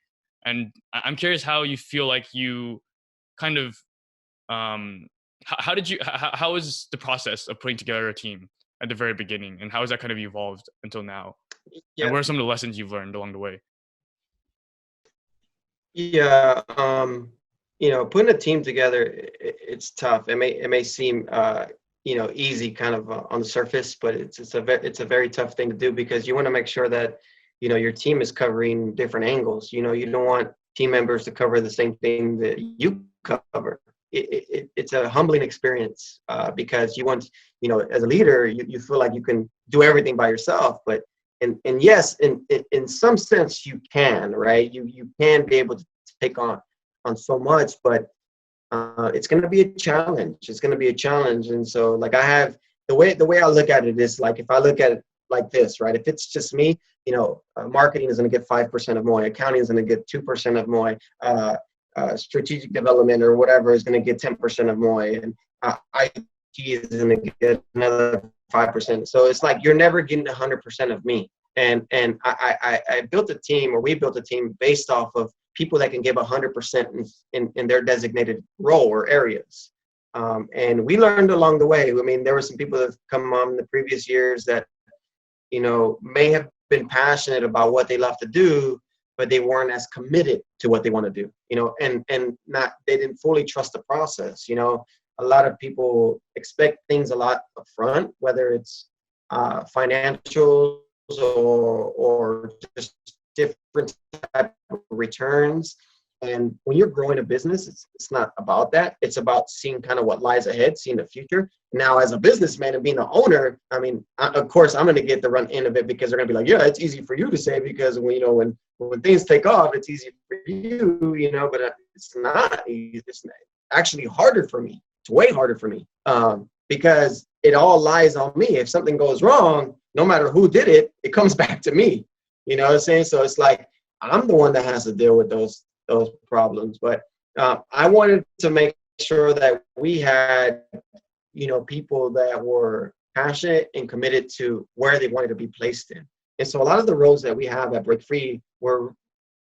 And I'm curious how you feel like you kind of, how was the process of putting together a team at the very beginning, and how has that kind of evolved until now? Yeah. And what are some of the lessons you've learned along the way? Yeah. Putting a team together, it's tough. It may seem easy kind of on the surface, but it's a very tough thing to do, because you want to make sure that your team is covering different angles. You don't want team members to cover the same thing that you cover. It's a humbling experience, because you want, as a leader, you feel like you can do everything by yourself, but and yes, in some sense you can, right? You can be able to take on so much, but it's going to be a challenge. It's going to be a challenge. And so, like, I have the way I look at it is, like, if I look at it like this, right? If it's just me, marketing is going to get 5% of MOI, accounting is going to get 2% of MOI, strategic development or whatever is going to get 10% of MOI, and IT is going to get another 5%. So it's like you're never getting 100% of me. And I built a team, or we built a team based off of people that can give 100% in their designated role or areas. And we learned along the way. I mean, there were some people that have come on in the previous years that, may have been passionate about what they love to do, but they weren't as committed to what they want to do, and they didn't fully trust the process. A lot of people expect things a lot up front, whether it's financials or just different type of returns. And when you're growing a business, it's not about that. It's about seeing kind of what lies ahead, seeing the future. Now, as a businessman and being an owner, I mean, of course, I'm going to get the run end of it, because they're going to be like, yeah, it's easy for you to say, because when things take off, it's easy for you, but it's not. It's actually harder for me. It's way harder for me, because it all lies on me. If something goes wrong, no matter who did it, it comes back to me. You know what I'm saying? So it's like I'm the one that has to deal with those problems. But I wanted to make sure that we had, people that were passionate and committed to where they wanted to be placed in. And so a lot of the roles that we have at Break Free were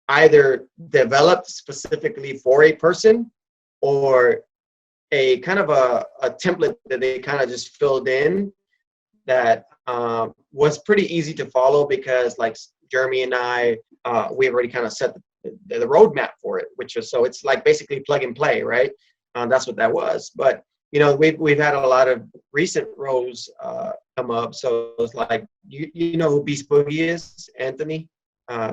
either developed specifically for a person, or a kind of a template that they kind of just filled in that was pretty easy to follow, because like Jeremy and I, we already kind of set the roadmap for it, so it's like basically plug and play, right? That's what that was. But we've had a lot of recent roles come up. So it's like you know who Beast Boogie is, Anthony,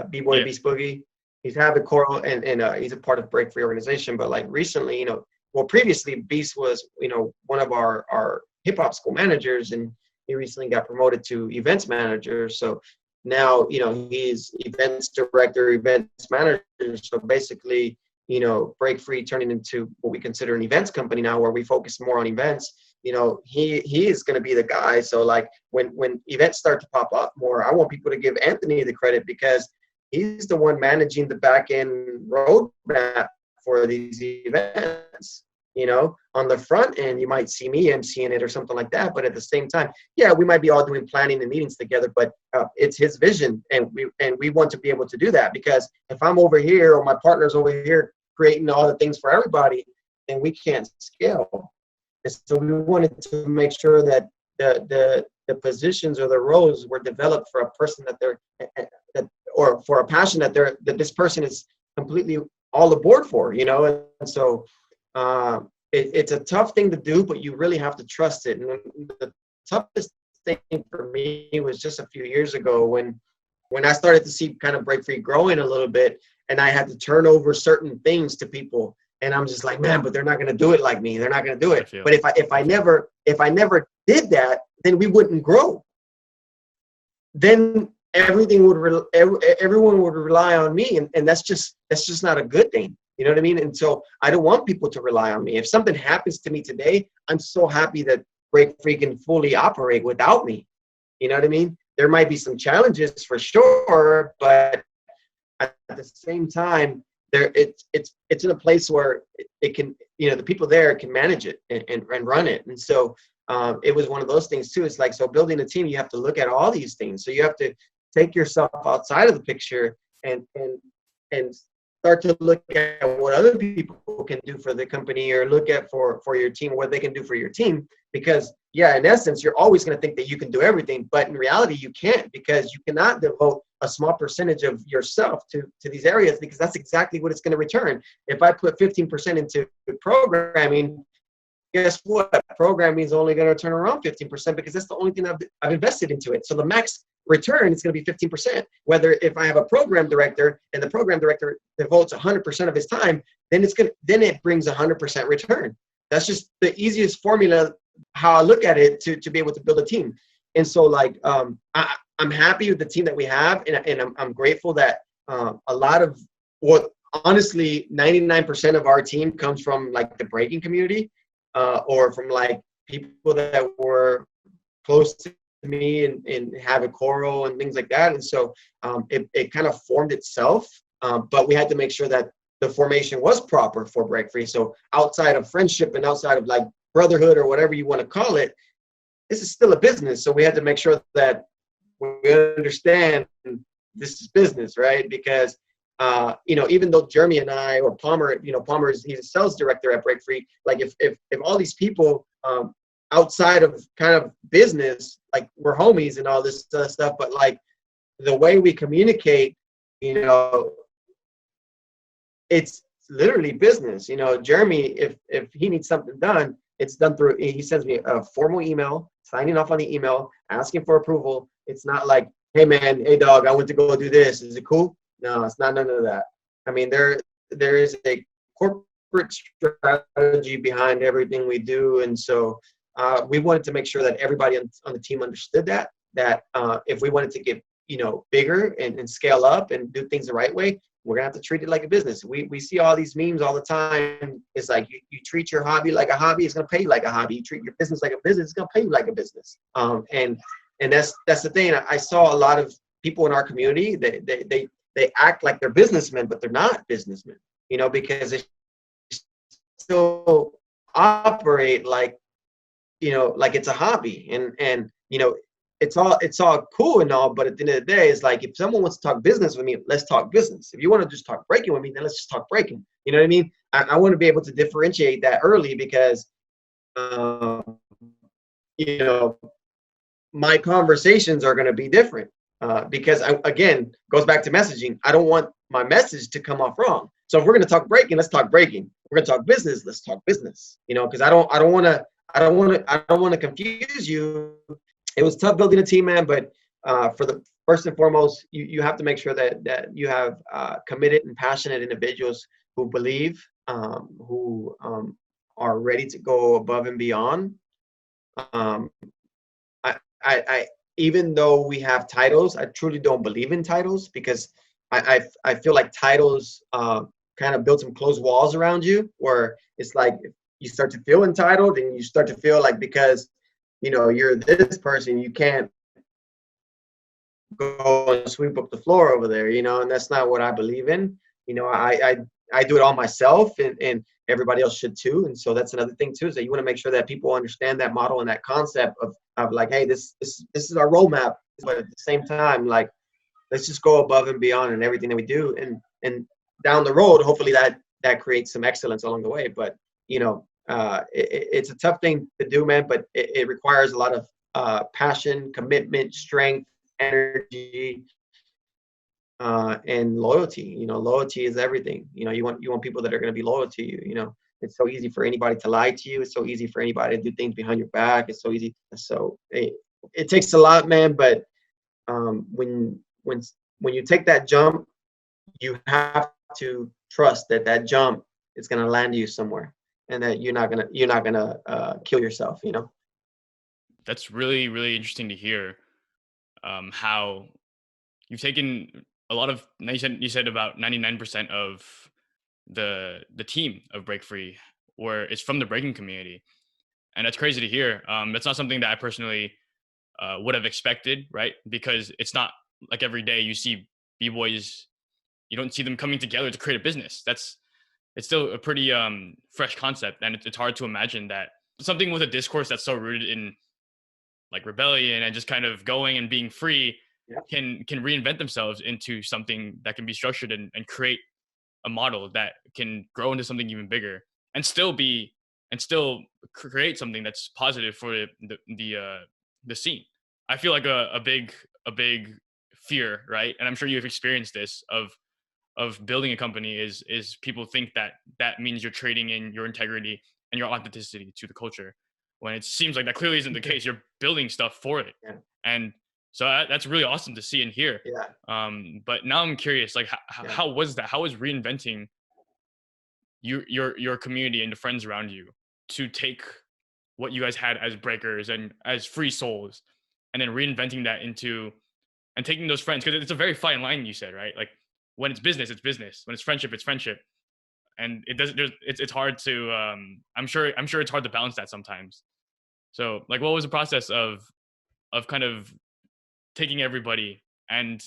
B-Boy Yeah. Beast Boogie. He's had a choral and he's a part of Break Free organization. But like recently, well, previously Beast was one of our hip hop school managers, and he recently got promoted to events manager. So now he's events director, events manager. So basically, Break Free turning into what we consider an events company now, where we focus more on events. He is going to be the guy. So like when events start to pop up more, I want people to give Anthony the credit, because he's the one managing the back end roadmap for these events. On the front end, you might see me emceeing it or something like that, but at the same time, yeah, we might be all doing planning and meetings together, but it's his vision, and we want to be able to do that, because if I'm over here or my partner's over here creating all the things for everybody, then we can't scale. And so we wanted to make sure that the positions or the roles were developed for a person or for a passion that this person is completely all aboard for, and so it's a tough thing to do, but you really have to trust it. And the toughest thing for me was just a few years ago when I started to see kind of Break Free growing a little bit, and I had to turn over certain things to people, and I'm just like, man, but they're not going to do it like me. They're not going to do it. But if I never did that, then we wouldn't grow. Then everyone would rely on me, and that's just not a good thing. You know what I mean? And so I don't want people to rely on me. If something happens to me today, I'm so happy that Break Free can fully operate without me. You know what I mean? There might be some challenges for sure, but at the same time, it's in a place where it can, the people there can manage it and run it. And so it was one of those things too. It's like, so building a team, you have to look at all these things. So you have to take yourself outside of the picture and start to look at what other people can do for the company, or look at for your team, what they can do for your team. Because yeah, in essence, you're always going to think that you can do everything, but in reality, you can't, because you cannot devote a small percentage of yourself to these areas, because that's exactly what it's going to return. If I put 15% into programming, guess what? Programming is only going to turn around 15%, because that's the only thing I've invested into it. So the max return is going to be 15%. Whether if I have a program director and the program director devotes 100% of his time, then it brings 100% return. That's just the easiest formula, how I look at it, to be able to build a team. And so like I'm happy with the team that we have, and I'm grateful that a lot of what, honestly, 99% of our team comes from like the breaking community, or from like people that were close to me and have a choral and things like that. And so it kind of formed itself, but we had to make sure that the formation was proper for Break Free. So outside of friendship and outside of like brotherhood or whatever you want to call it, this is still a business. So we had to make sure that we understand this is business, right? Because even though Jeremy and I, or Palmer, he's a sales director at Break Free. Like if all these people outside of kind of business, like we're homies and all this stuff, but like the way we communicate, it's literally business. Jeremy, if he needs something done, it's done through, he sends me a formal email, signing off on the email, asking for approval. It's not like, hey man, hey dog, I went to go do this. Is it cool? No, it's not none of that. I mean, there is a corporate strategy behind everything we do. And so we wanted to make sure that everybody on the team understood that if we wanted to get, bigger and scale up and do things the right way, we're gonna have to treat it like a business. We see all these memes all the time. It's like you treat your hobby like a hobby, it's gonna pay you like a hobby. You treat your business like a business, it's gonna pay you like a business. And that's the thing. I saw a lot of people in our community, they act like they're businessmen, but they're not businessmen, because they still operate like, like it's a hobby. And it's all cool and all, but at the end of the day, it's like, if someone wants to talk business with me, let's talk business. If you want to just talk breaking with me, then let's just talk breaking. You know what I mean? I want to be able to differentiate that early, because, my conversations are going to be different. Because again, goes back to messaging. I don't want my message to come off wrong. So if we're going to talk breaking, let's talk breaking. We're going to talk business, let's talk business. You know, because I don't want to confuse you. It was tough building a team, man, but for the first and foremost, you have to make sure that you have committed and passionate individuals who believe, who are ready to go above and beyond. Um, I even though we have titles, I truly don't believe in titles because I feel like titles kind of build some closed walls around you where it's like you start to feel entitled and you start to feel like because you're this person, you can't go and sweep up the floor over there, and that's not what I believe in. I do it all myself, and everybody else should too. And so that's another thing too, is that you want to make sure that people understand that model and that concept of like, hey, this is our roadmap, but at the same time, like, let's just go above and beyond in everything that we do, and down the road, hopefully that creates some excellence along the way. But it's a tough thing to do, man, but it requires a lot of passion, commitment, strength, energy, and loyalty. Loyalty is everything. You want people that are going to be loyal to you. It's so easy for anybody to lie to you. It's so easy for anybody to do things behind your back. It's so easy. So it takes a lot, man. But when you take that jump, you have to trust that jump is going to land you somewhere, and that you're not gonna kill yourself. That's really, really interesting to hear. How you've taken a lot of. You said about 99% of the team of Break Free, where it's from the breaking community, and that's crazy to hear. That's not something that I personally would have expected, right? Because it's not like every day you see b-boys, you don't see them coming together to create a business. It's still a pretty fresh concept, and it's hard to imagine that something with a discourse that's so rooted in like rebellion and just kind of going and being free can reinvent themselves into something that can be structured and create a model that can grow into something even bigger and still create something that's positive for the scene. I feel like a big fear, right? And I'm sure you've experienced this of building a company is people think that means you're trading in your integrity and your authenticity to the culture, when it seems like that clearly isn't the case. You're building stuff for it. Yeah. And so that's really awesome to see and hear. Yeah. But now I'm curious, like how was that? How was reinventing your community and the friends around you to take what you guys had as breakers and as free souls, and then reinventing that into and taking those friends, because it's a very fine line, you said, right? Like when it's business, it's business. When it's friendship, and it doesn't. It's hard to. I'm sure it's hard to balance that sometimes. So, like, what was the process of kind of taking everybody and?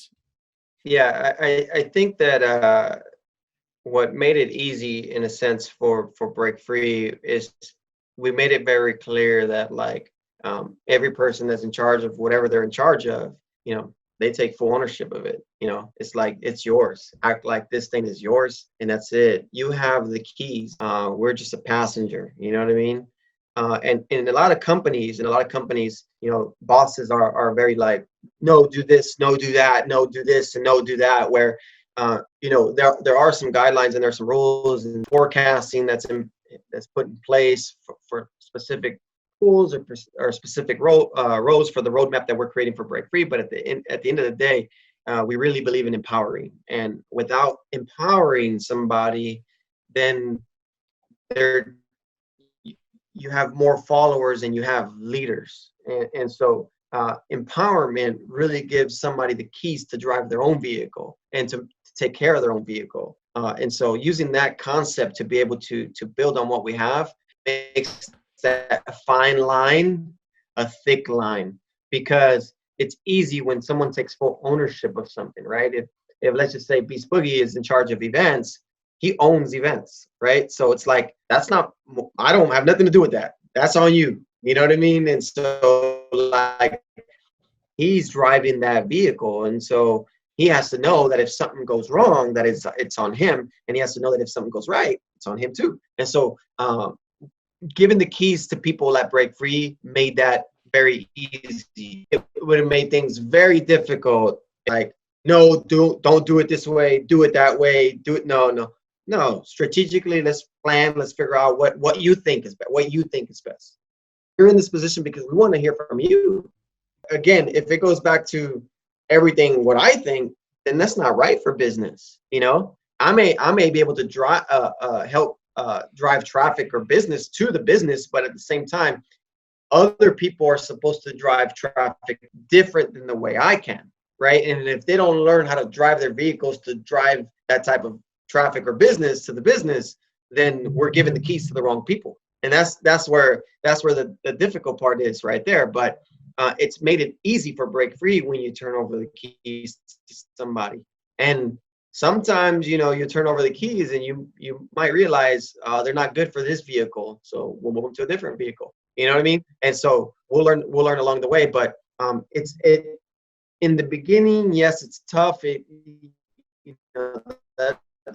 Yeah, I think that what made it easy in a sense for Break Free is we made it very clear that like every person that's in charge of whatever they're in charge of, they take full ownership of it. It's like, it's yours. Act like this thing is yours, and that's it. You have the keys. We're just a passenger. You know what I mean? And in a lot of companies, bosses are very like, no, do this, no, do that, no, do this, and no, do that. Where, there are some guidelines and there's some rules and forecasting that's put in place for specific tools or specific roles for the roadmap that we're creating for Break Free. But at the end of the day, we really believe in empowering. And without empowering somebody, then you have more followers and you have leaders. And so empowerment really gives somebody the keys to drive their own vehicle and to take care of their own vehicle. And so using that concept to be able to build on what we have makes that a fine line, a thick line, because it's easy when someone takes full ownership of something, right? If let's just say Beast Boogie is in charge of events, he owns events, right? So it's like, I don't have nothing to do with that. That's on you. You know what I mean? And so like, he's driving that vehicle. And so he has to know that if something goes wrong, that it's on him. And he has to know that if something goes right, it's on him too. And so giving the keys to people at Break Free made that very easy. It would have made things very difficult. Like, no, don't do it this way, do it that way, do it. No, No, strategically, let's plan. Let's figure out what you think is best. What you think is best. You're in this position because we want to hear from you. Again, if it goes back to everything what I think, then that's not right for business. I may be able to help drive traffic or business to the business, but at the same time, other people are supposed to drive traffic different than the way I can, right? And if they don't learn how to drive their vehicles to drive that type of traffic or business to the business, then we're giving the keys to the wrong people. And that's where the difficult part is right there. But it's made it easy for Break Free when you turn over the keys to somebody. And sometimes, you turn over the keys and you might realize they're not good for this vehicle. So we'll move them to a different vehicle. You know what I mean? And so we'll learn along the way. But it's in the beginning, yes, it's tough.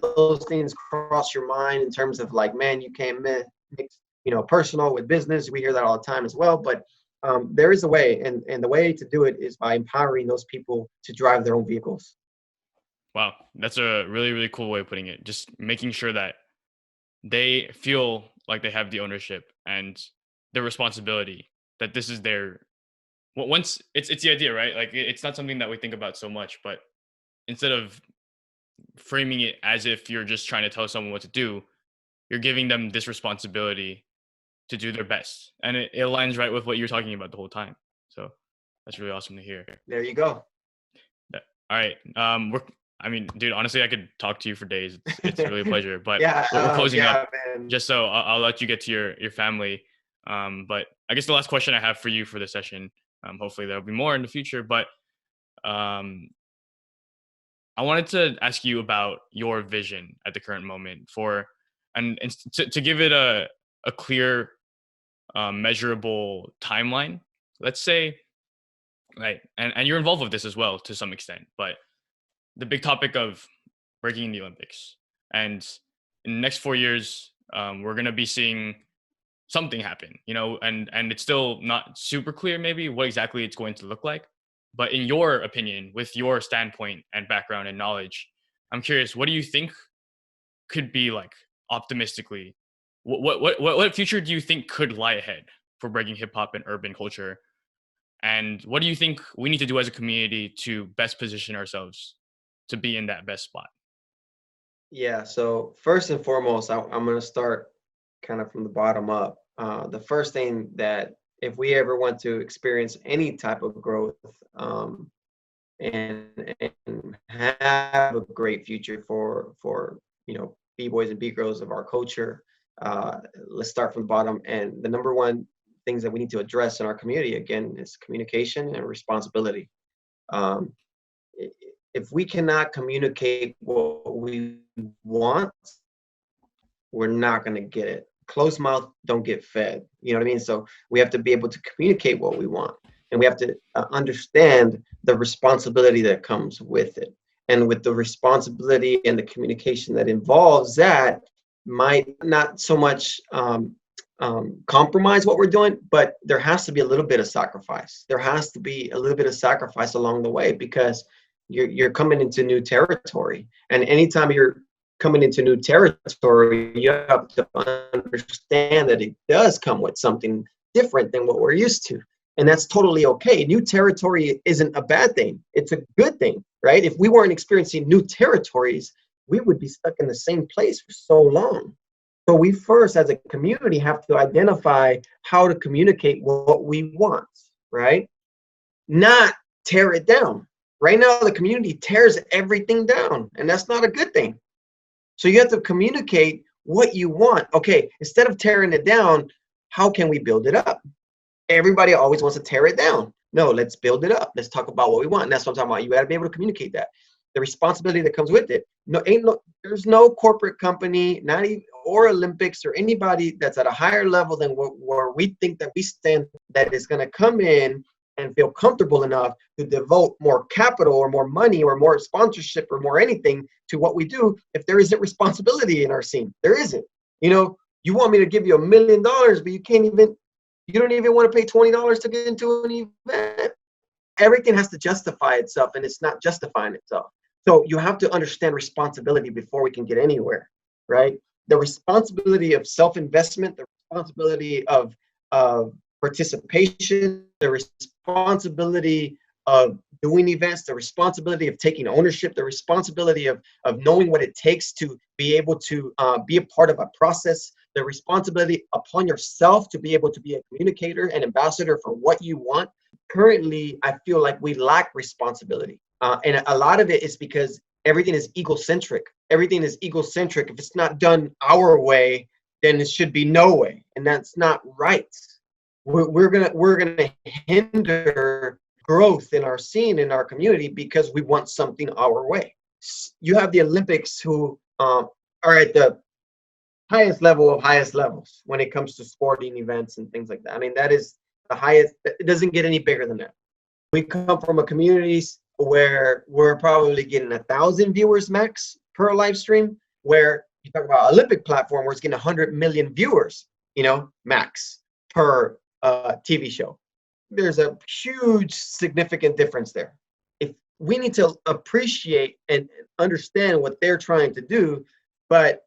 Those things cross your mind in terms of like, man, you can't mix, personal with business. We hear that all the time as well. But there is a way, and the way to do it is by empowering those people to drive their own vehicles. Wow, that's a really, really cool way of putting it. Just making sure that they feel like they have the ownership and the responsibility, that this is their, once it's the idea, right? Like it's not something that we think about so much, but instead of framing it as if you're just trying to tell someone what to do, you're giving them this responsibility to do their best. And it aligns right with what you're talking about the whole time. So that's really awesome to hear. There you go. All right. Dude, honestly, I could talk to you for days. It's really a pleasure, but yeah, we're closing up, man. Just so I'll let you get to your family. But I guess the last question I have for you for the session, hopefully there'll be more in the future, but I wanted to ask you about your vision at the current moment and to give it a clear, measurable timeline. Let's say, right, and you're involved with this as well to some extent, but the big topic of breaking the Olympics, and in the next 4 years, we're going to be seeing something happen, and it's still not super clear maybe what exactly it's going to look like. But in your opinion, with your standpoint and background and knowledge, I'm curious, what do you think could be like optimistically? What future do you think could lie ahead for breaking hip hop and urban culture? And what do you think we need to do as a community to best position ourselves to be in that best spot? Yeah. So first and foremost, I'm going to start kind of from the bottom up. The first thing that if we ever want to experience any type of growth and have a great future for b-boys and b-girls of our culture, let's start from the bottom. And the number one things that we need to address in our community, again, is communication and responsibility. If we cannot communicate what we want, we're not going to get it. Closed mouth don't get fed. You know what I mean? So we have to be able to communicate what we want, and we have to understand the responsibility that comes with it. And with the responsibility and the communication that involves that, might not so much compromise what we're doing, but there has to be a little bit of sacrifice. There has to be a little bit of sacrifice along the way, because you're coming into new territory, and anytime you're coming into new territory, you have to understand that it does come with something different than what we're used to. And that's totally okay. New territory isn't a bad thing. It's a good thing, right? If we weren't experiencing new territories, we would be stuck in the same place for so long. So we first, as a community, have to identify how to communicate what we want, right? Not tear it down. Right now, the community tears everything down, and that's not a good thing. So you have to communicate what you want. Okay, instead of tearing it down, how can we build it up? Everybody always wants to tear it down. No, let's build it up. Let's talk about what we want. And that's what I'm talking about. You got to be able to communicate that. The responsibility that comes with it. There's no corporate company, not even or Olympics or anybody that's at a higher level than where we think that we stand, that is going to come in and feel comfortable enough to devote more capital or more money or more sponsorship or more anything to what we do if there isn't responsibility in our scene. There isn't. You want me to give you $1 million, but you don't even want to pay $20 to get into an event. Everything has to justify itself, and it's not justifying itself. So you have to understand responsibility before we can get anywhere. right? The responsibility of self-investment, the responsibility of participation, the responsibility of doing events, the responsibility of taking ownership, the responsibility of knowing what it takes to be able to be a part of a process, the responsibility upon yourself to be able to be a communicator and ambassador for what you want. Currently, I feel like we lack responsibility. And a lot of it is because everything is egocentric. Everything is egocentric. If it's not done our way, then it should be no way. And that's not right. We're gonna hinder growth in our scene, in our community, because we want something our way. You have the Olympics who are at the highest level of highest levels when it comes to sporting events and things like that. I mean, that is the highest. It doesn't get any bigger than that. We come from a community where we're probably getting 1,000 viewers max per live stream, where you talk about Olympic platform where it's getting 100 million viewers, max per TV show. There's a huge significant difference there. If we need to appreciate and understand what they're trying to do, but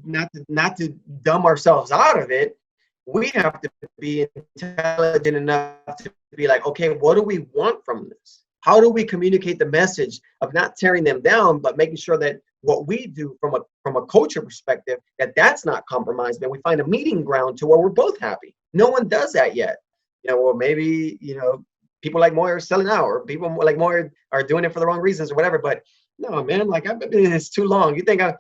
not to dumb ourselves out of it, we have to be intelligent enough to be like, okay, what do we want from this? How do we communicate the message of not tearing them down, but making sure that what we do from a culture perspective, that's not compromised, and we find a meeting ground to where we're both happy. No one does that yet. Well, maybe, people like Moy are selling out, or people like Moy are doing it for the wrong reasons or whatever. But no, man, like, I've been in this too long. You think I'm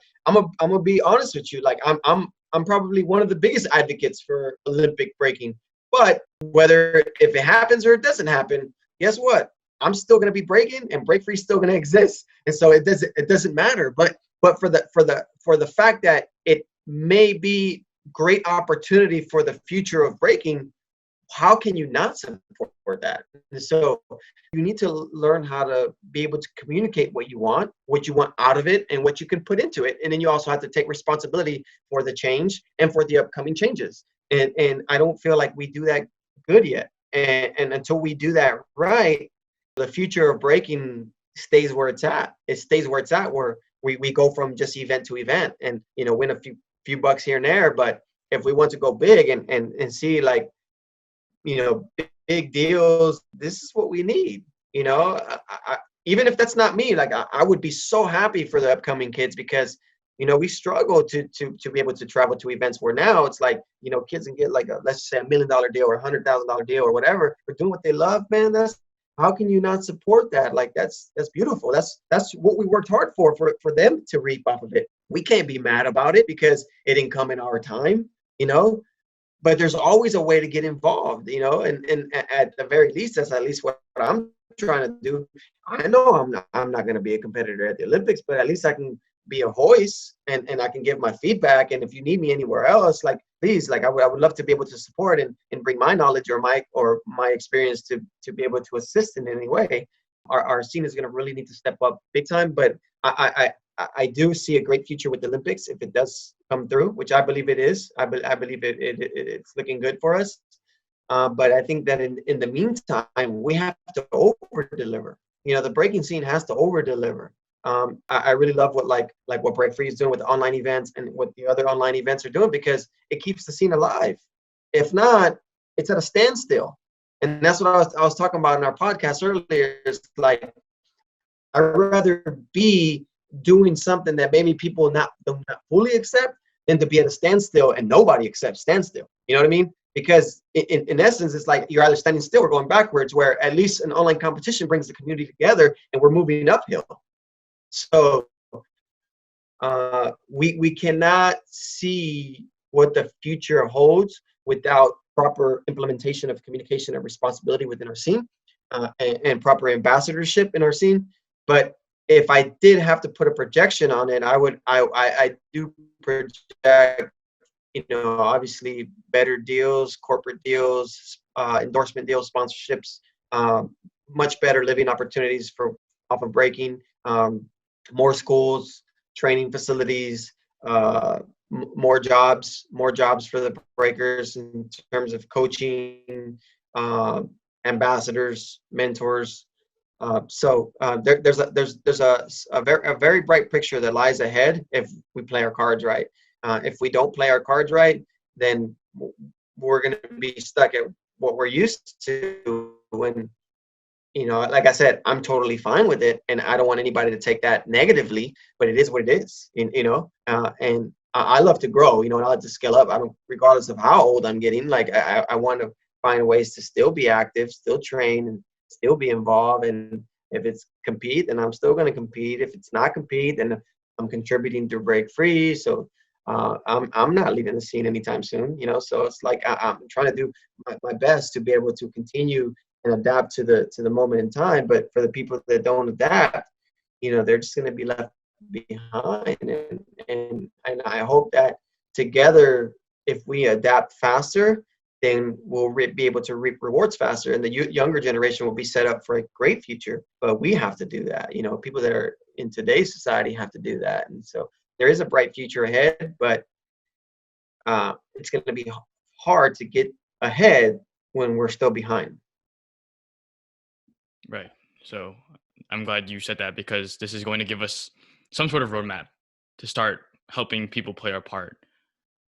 gonna be honest with you? Like, I'm probably one of the biggest advocates for Olympic breaking. But whether if it happens or it doesn't happen, guess what? I'm still gonna be breaking, and Break Free is still gonna exist. And so it doesn't matter. But for the fact that it may be great opportunity for the future of breaking, how can you not support that? And so you need to learn how to be able to communicate what you want out of it, and what you can put into it. And then you also have to take responsibility for the change and for the upcoming changes. And I don't feel like we do that good yet. And until we do that right, the future of breaking stays where it's at. It stays where it's at, where we go from just event to event and, win a few bucks here and there. But if we want to go big and see, like, big deals, this is what we need. Even if that's not me, like, I would be so happy for the upcoming kids, because we struggle to be able to travel to events where now it's like, kids can get like let's say $1 million deal or $100,000 deal or whatever for doing what they love. Man, how can you not support that? Like, that's beautiful. That's what we worked hard for them to reap off of it. We can't be mad about it because it didn't come in our time. But there's always a way to get involved, and at the very least, that's at least what I'm trying to do. I know I'm not going to be a competitor at the Olympics, but at least I can be a voice, and I can give my feedback. And if you need me anywhere else, like, please, like, I would love to be able to support and bring my knowledge or my experience to be able to assist in any way. Our scene is going to really need to step up big time, but I do see a great future with the Olympics if it does come through, which I believe it is. I believe it's looking good for us. But I think that in the meantime, we have to over deliver. The breaking scene has to over deliver. I really love what Break Free is doing with online events and what the other online events are doing, because it keeps the scene alive. If not, it's at a standstill. And that's what I was talking about in our podcast earlier. It's like, I'd rather be doing something that maybe people don't fully accept than to be at a standstill and nobody accepts standstill. You know what I mean? Because in essence, it's like you're either standing still or going backwards, where at least an online competition brings the community together and we're moving uphill. So we cannot see what the future holds without proper implementation of communication and responsibility within our scene, and proper ambassadorship in our scene. But if I did have to put a projection on it, I do project, obviously better deals, corporate deals, endorsement deals, sponsorships, much better living opportunities off of breaking, more schools, training facilities, more jobs for the breakers in terms of coaching, ambassadors, mentors, There's a very bright picture that lies ahead if we play our cards right. If we don't play our cards right, then we're going to be stuck at what we're used to. When, like I said, I'm totally fine with it, and I don't want anybody to take that negatively. But it is what it is, and I love to grow, and I like to scale up. I don't, regardless of how old I'm getting. Like I want to find ways to still be active, still train, and still be involved. And if it's compete, then I'm still going to compete. If it's not compete, then I'm contributing to Break Free. So I'm not leaving the scene anytime soon. So it's like I'm trying to do my best to be able to continue and adapt to the moment in time. But for the people that don't adapt, they're just going to be left behind. And I hope that together, if we adapt faster, then we'll be able to reap rewards faster, and the younger generation will be set up for a great future. But we have to do that. People that are in today's society have to do that. And so there is a bright future ahead, but it's going to be hard to get ahead when we're still behind. Right. So I'm glad you said that, because this is going to give us some sort of roadmap to start helping people play our part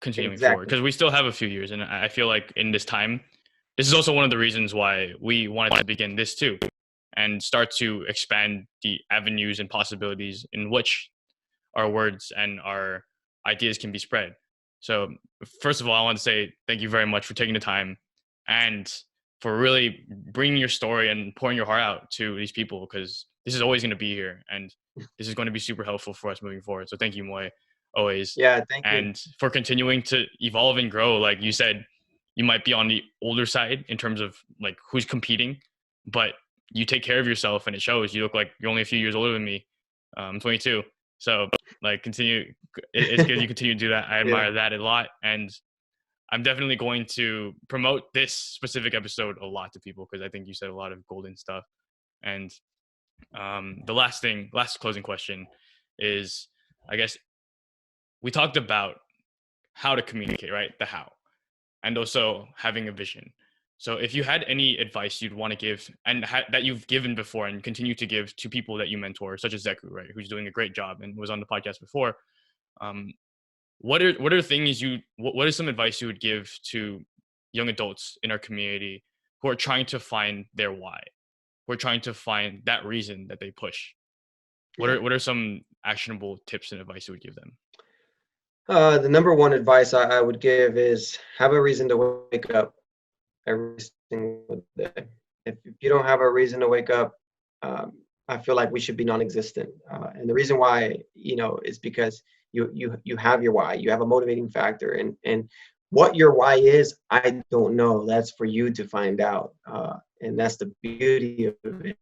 continuing forward, because we still have a few years. And I feel like in this time, this is also one of the reasons why we wanted to begin this too, and start to expand the avenues and possibilities in which our words and our ideas can be spread. So first of all, I want to say thank you very much for taking the time and for really bringing your story and pouring your heart out to these people, because this is always going to be here, and this is going to be super helpful for us moving forward. So thank you, Moy, always. Yeah, thank you. And for continuing to evolve and grow. Like you said, you might be on the older side in terms of like who's competing, but you take care of yourself and it shows. You look like you're only a few years older than me. I'm 22. So like continue. It's good you continue to do that. I admire that a lot. And I'm definitely going to promote this specific episode a lot to people, because I think you said a lot of golden stuff. And the last closing question is, I guess we talked about how to communicate, right? The how, and also having a vision. So if you had any advice you'd want to give, and that you've given before and continue to give to people that you mentor, such as Zeku, right, who's doing a great job and was on the podcast before, what are things what is some advice you would give to young adults in our community who are trying to find their why, who are trying to find that reason that they push? What are some actionable tips and advice you would give them? The number one advice I would give is have a reason to wake up every single day. If you don't have a reason to wake up, I feel like we should be non-existent. And the reason why, is because you have your why. You have a motivating factor, and what your why is, I don't know. That's for you to find out, and that's the beauty of it.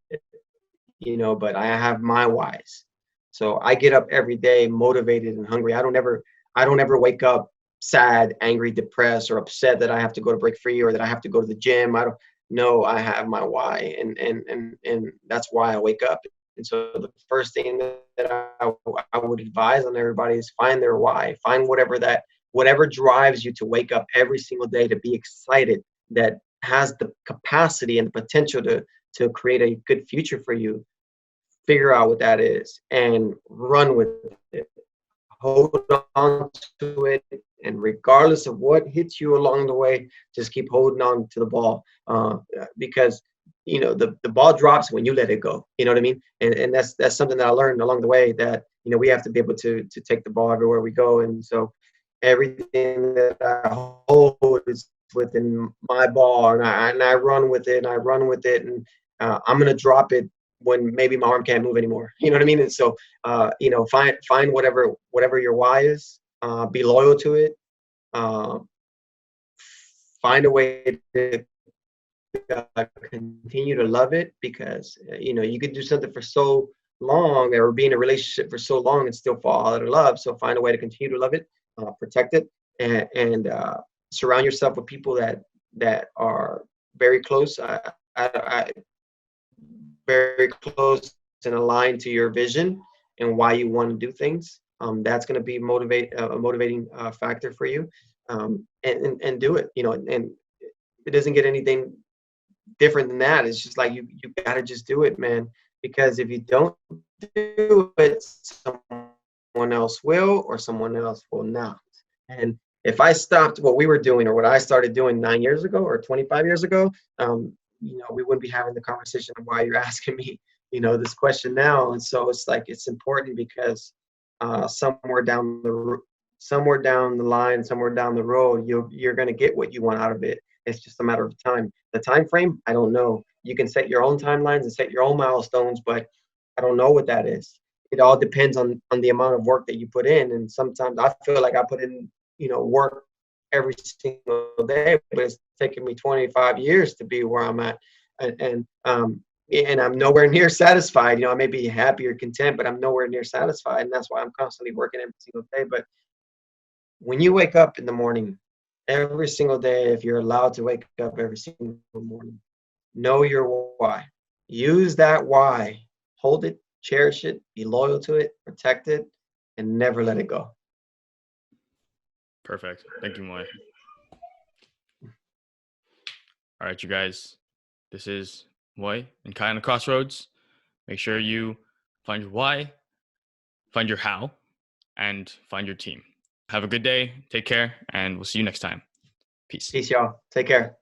But I have my whys. So I get up every day motivated and hungry. I don't ever wake up sad, angry, depressed, or upset that I have to go to Break Free or that I have to go to the gym. I don't know. I have my why, and that's why I wake up. And so the first thing that I would advise on everybody is find their why. Find whatever drives you to wake up every single day, to be excited, that has the capacity and the potential to create a good future for you. Figure out what that is and run with it. Hold on to it, and regardless of what hits you along the way, just keep holding on to the ball, because the ball drops when you let it go. You know what I mean? And that's something that I learned along the way, that we have to be able to take the ball everywhere we go. And so everything that I hold is within my ball, and I run with it, and I'm gonna drop it when maybe my arm can't move anymore. You know what I mean? And so, find whatever your why is, be loyal to it, find a way to continue to love it, because, you could do something for so long or be in a relationship for so long and still fall out of love. So find a way to continue to love it, protect it, and surround yourself with people that are very close. Very close and aligned to your vision and why you want to do things. That's going to be a motivating factor for you, and do it. And it doesn't get anything different than that. It's just like you gotta just do it, man. Because if you don't do it, someone else will, or someone else will not. And if I stopped what we were doing or what I started doing 9 years ago or 25 years ago, we wouldn't be having the conversation of why you're asking me, this question now. And so it's like it's important because somewhere down the line, somewhere down the road, you're going to get what you want out of it. It's just a matter of time. The time frame, I don't know. You can set your own timelines and set your own milestones, but I don't know what that is. It all depends on the amount of work that you put in. And sometimes I feel like I put in, work every single day, but it's taken me 25 years to be where I'm at. And I'm nowhere near satisfied. I may be happy or content, but I'm nowhere near satisfied. And that's why I'm constantly working every single day. But when you wake up in the morning, every single day, if you're allowed to wake up every single morning, know your why. Use that why. Hold it, cherish it, be loyal to it, protect it, and never let it go. Perfect. Thank you, Moy. All right, you guys. This is Moy and Kai on the Crossroads. Make sure you find your why, find your how, and find your team. Have a good day. Take care, and we'll see you next time. Peace. Peace, y'all. Take care.